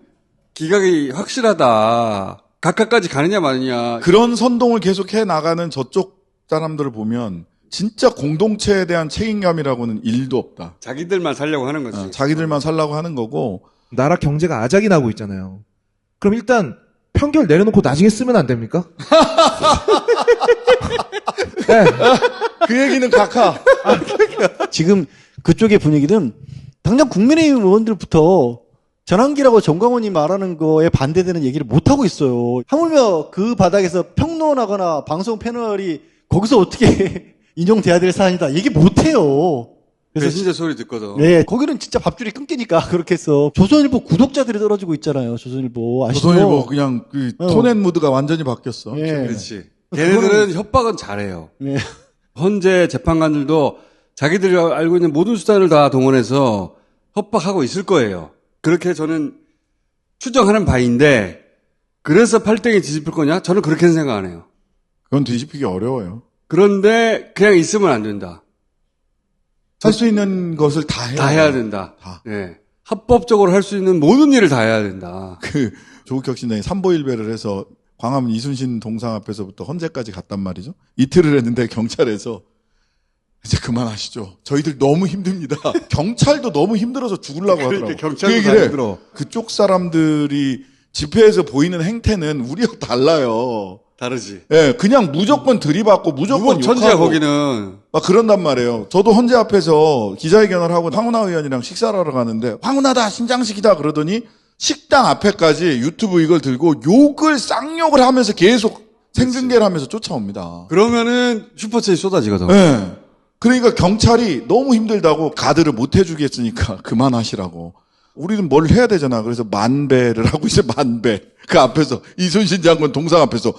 기각이 확실하다. 각하까지 가느냐 마느냐. 그런 선동을 계속해 나가는 저쪽 사람들을 보면 진짜 공동체에 대한 책임감이라고는 일도 없다. 자기들만 살려고 하는 거지. 자기들만 살라고 하는 거고. 나라 경제가 아작이 나고 있잖아요. 그럼 일단 편결 내려놓고 나중에 쓰면 안 됩니까? 네. 그 얘기는 각하. 지금 그쪽의 분위기는 당장 국민의힘 의원들부터 전환기라고 정광훈이 말하는 거에 반대되는 얘기를 못하고 있어요. 하물며 그 바닥에서 평론하거나 방송 패널이 거기서 어떻게 인용돼야 될 사안이다 얘기 못해요. 그래서 진짜 소리 듣거든. 네, 거기는 진짜 밥줄이 끊기니까 그렇게 해서 조선일보 구독자들이 떨어지고 있잖아요. 조선일보 아시죠? 조선일보 그냥 그 톤앤무드가 완전히 바뀌었어. 네. 그렇지. 걔네들은 협박은 잘해요. 네. 헌재 재판관들도 자기들이 알고 있는 모든 수단을 다 동원해서 협박하고 있을 거예요. 그렇게 저는 추정하는 바인데 그래서 팔땡이 뒤집힐 거냐? 저는 그렇게는 생각 안 해요. 그건 뒤집히기 어려워요. 그런데 그냥 있으면 안 된다. 할 수 있는 것을 다 해야 된다. 다. 네. 합법적으로 할 수 있는 모든 일을 다 해야 된다. 조국혁신당이 삼보일배를 해서 광화문 이순신 동상 앞에서부터 헌재까지 갔단 말이죠. 이틀을 했는데 경찰에서 이제 그만하시죠. 저희들 너무 힘듭니다. 경찰도 너무 힘들어서 죽으려고 하더라고. 그러니까 경찰도 다 힘들어. 그쪽 사람들이 집회에서 보이는 행태는 우리와 달라요. 다르지. 예, 그냥 무조건 들이받고 무조건 천재야 욕하고 거기는. 막 그런단 말이에요. 저도 헌재 앞에서 기자회견을 하고 황운하 의원이랑 식사를 하러 가는데 황운하다 신장식이다 그러더니 식당 앞에까지 유튜브 이걸 들고 쌍욕을 하면서 계속 생중계를 하면서 쫓아옵니다. 그러면은 슈퍼챗이 쏟아지거든. 네. 그러니까 경찰이 너무 힘들다고 가드를 못 해주겠으니까 그만하시라고. 우리는 뭘 해야 되잖아. 그래서 만배를 하고 있어요. 만배. 그 앞에서 이순신 장군 동상 앞에서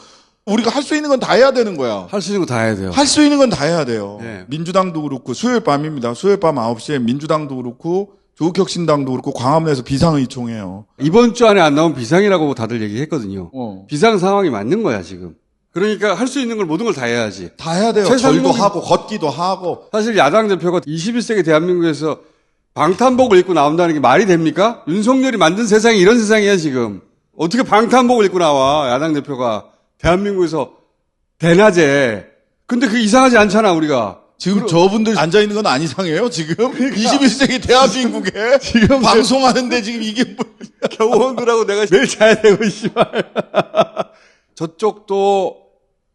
우리가 할 수 있는 건 다 해야 되는 거야. 할 수 있는 거 다 해야 돼요. 할 수 있는 건 다 해야 돼요. 네. 민주당도 그렇고 수요일 밤입니다. 수요일 밤 9시에 민주당도 그렇고 조국혁신당도 그렇고 광화문에서 비상의총해요. 이번 주 안에 안 나오면 비상이라고 다들 얘기했거든요. 비상 상황이 맞는 거야 지금. 그러니까 할 수 있는 걸 모든 걸 다 해야지. 다 해야 돼요. 절도 하고 걷기도 하고. 사실 야당 대표가 21세기 대한민국에서 방탄복을 입고 나온다는 게 말이 됩니까? 윤석열이 만든 세상이 이런 세상이야 지금. 어떻게 방탄복을 입고 나와 야당 대표가 대한민국에서 대낮에. 근데 그게 이상하지 않잖아 우리가. 지금 저분들 앉아있는 건 안 이상해요 지금? 21세기 대한민국에 지금 방송하는데 지금 이게 뭐야. 경호원들하고 내가 매일 자야 되고 씨발. 저쪽도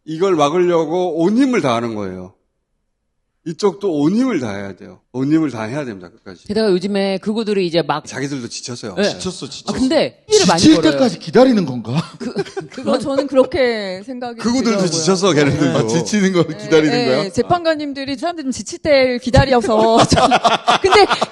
이걸 막으려고 온 힘을 다하는 거예요. 이쪽도 온 힘을 다해야 돼요. 온 힘을 다 해야 됩니다. 끝까지. 게다가 요즘에 그구들이 이제 막 자기들도 지쳤어요. 네. 지쳤어. 근데 일을 많이 지칠 벌어요. 때까지 기다리는 건가? 저는 그렇게 생각이 그구들도 들더라고요. 지쳤어 걔네들도. 아, 지치는 걸 기다리는 거야? 재판관님들이 사람들이 좀 지칠 때를 기다려서.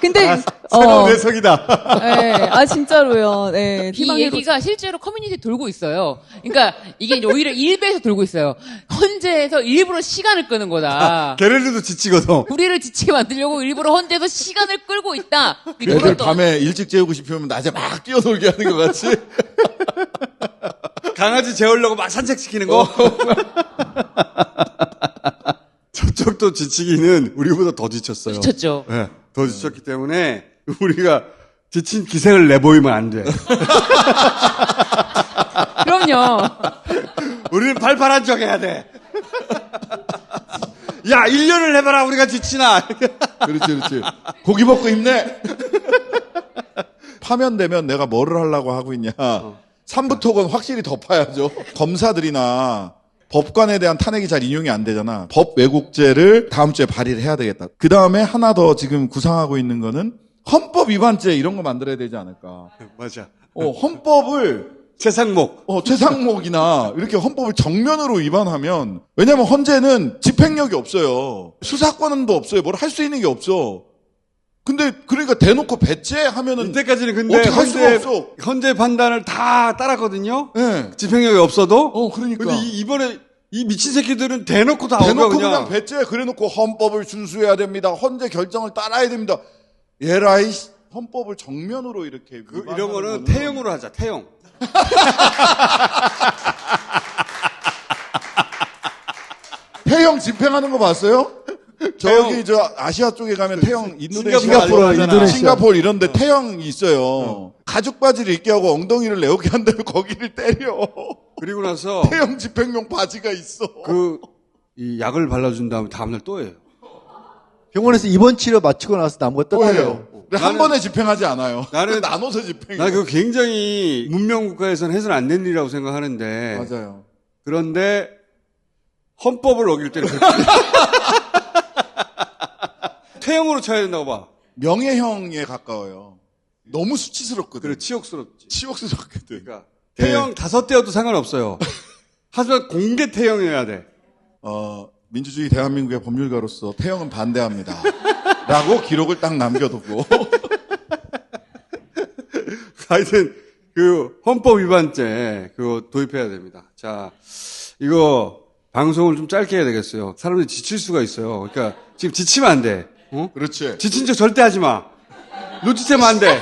근데 새로운 해석이다. 네, 진짜로요. 네, 이 얘기가 실제로 커뮤니티에 돌고 있어요. 그러니까 이게 이제 오히려 일베에서 돌고 있어요. 헌재에서 일부러 시간을 끄는 거다. 걔네들도 지치거든. 우리를 지치게 만들려고 일부러 헌재에서 시간을 끌고 있다. 애들 밤에 일찍 재우고 싶으면 낮에 막 뛰어놀게 하는 것 같이. 강아지 재우려고 막 산책시키는 거. 저쪽도 지치기는 우리보다 더 지쳤어요. 지쳤죠. 네, 더 지쳤기 때문에 우리가 지친 기색을 내보이면 안 돼. 그럼요. 우리는 팔팔한 척 해야 돼. 야, 1년을 해봐라, 우리가 지치나. 그렇지. 고기 먹고 힘내. 파면되면 내가 뭐를 하려고 하고 있냐. 삼부토건 확실히 덮어야죠. 검사들이나 법관에 대한 탄핵이 잘 인용이 안 되잖아. 법 왜곡죄를 다음 주에 발의를 해야 되겠다. 그 다음에 하나 더 지금 구상하고 있는 거는 헌법 위반죄 이런 거 만들어야 되지 않을까. 맞아. 헌법을 최상목이나 이렇게 헌법을 정면으로 위반하면, 왜냐면 헌재는 집행력이 없어요. 수사권도 없어요. 뭘 할 수 있는 게 없어. 근데 그러니까 대놓고 배제하면은 이때까지는 근데 어떻게 할 수가 없어. 헌재 판단을 다 따랐거든요. 네. 집행력이 없어도. 그러니까. 근데 이번에 이 미친 새끼들은 대놓고 다 대놓고 그냥 배제. 그래놓고 헌법을 준수해야 됩니다. 헌재 결정을 따라야 됩니다. 얘라이 헌법을 정면으로 이렇게 이런 거는 태형으로 하자. 태형. 태형 집행하는 거 봤어요? 저기 저 아시아 쪽에 가면 태형 싱가포르 이런데 태형이 있어요. 가죽 바지를 입게 하고 엉덩이를 내오게 한 다음에 거기를 때려. 그리고 나서 태형 집행용 바지가 있어. 이 약을 발라준 다음에 다음날 또 해요. 병원에서 입원 치료 마치고 나서 나무가 또 떴대요. 해요. 근데 한 번에 집행하지 않아요. 나는 나눠서 집행해요. 나 그거 굉장히 문명 국가에서는 해서는 안 되는 일이라고 생각하는데. 맞아요. 그런데 헌법을 어길 때는 태형으로 쳐야 된다고 봐. 명예형에 가까워요. 너무 수치스럽거든. 그래, 치욕스럽지. 치욕스럽거든. 그러니까 태형 5대여도 상관없어요. 하지만 공개 태형이어야 돼. 민주주의 대한민국의 법률가로서 태형은 반대합니다. 라고 기록을 딱 남겨두고. 하여튼 그 헌법 위반죄 그거 도입해야 됩니다. 자, 이거 방송을 좀 짧게 해야 되겠어요. 사람들이 지칠 수가 있어요. 그러니까 지금 지치면 안 돼. 어? 그렇지. 지친 척 절대 하지 마. 눈치채면 안 돼.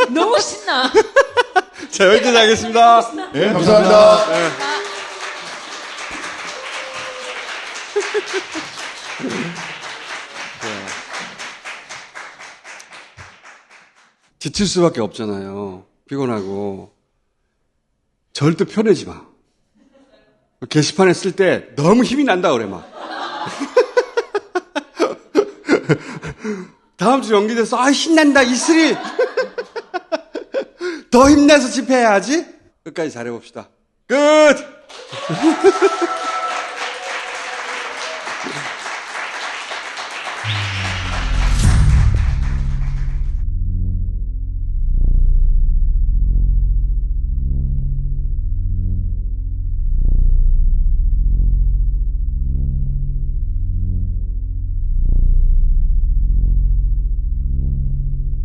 너무 신나. 자, 여기까지 하겠습니다. 네, 감사합니다. 네. 지칠 수밖에 없잖아요. 피곤하고. 절대 편해지 마. 게시판에 쓸 때 너무 힘이 난다 그래 막. 다음 주 연기돼서 힘난다 이슬이. 더 힘내서 집회해야지. 끝까지 잘해봅시다. 끝.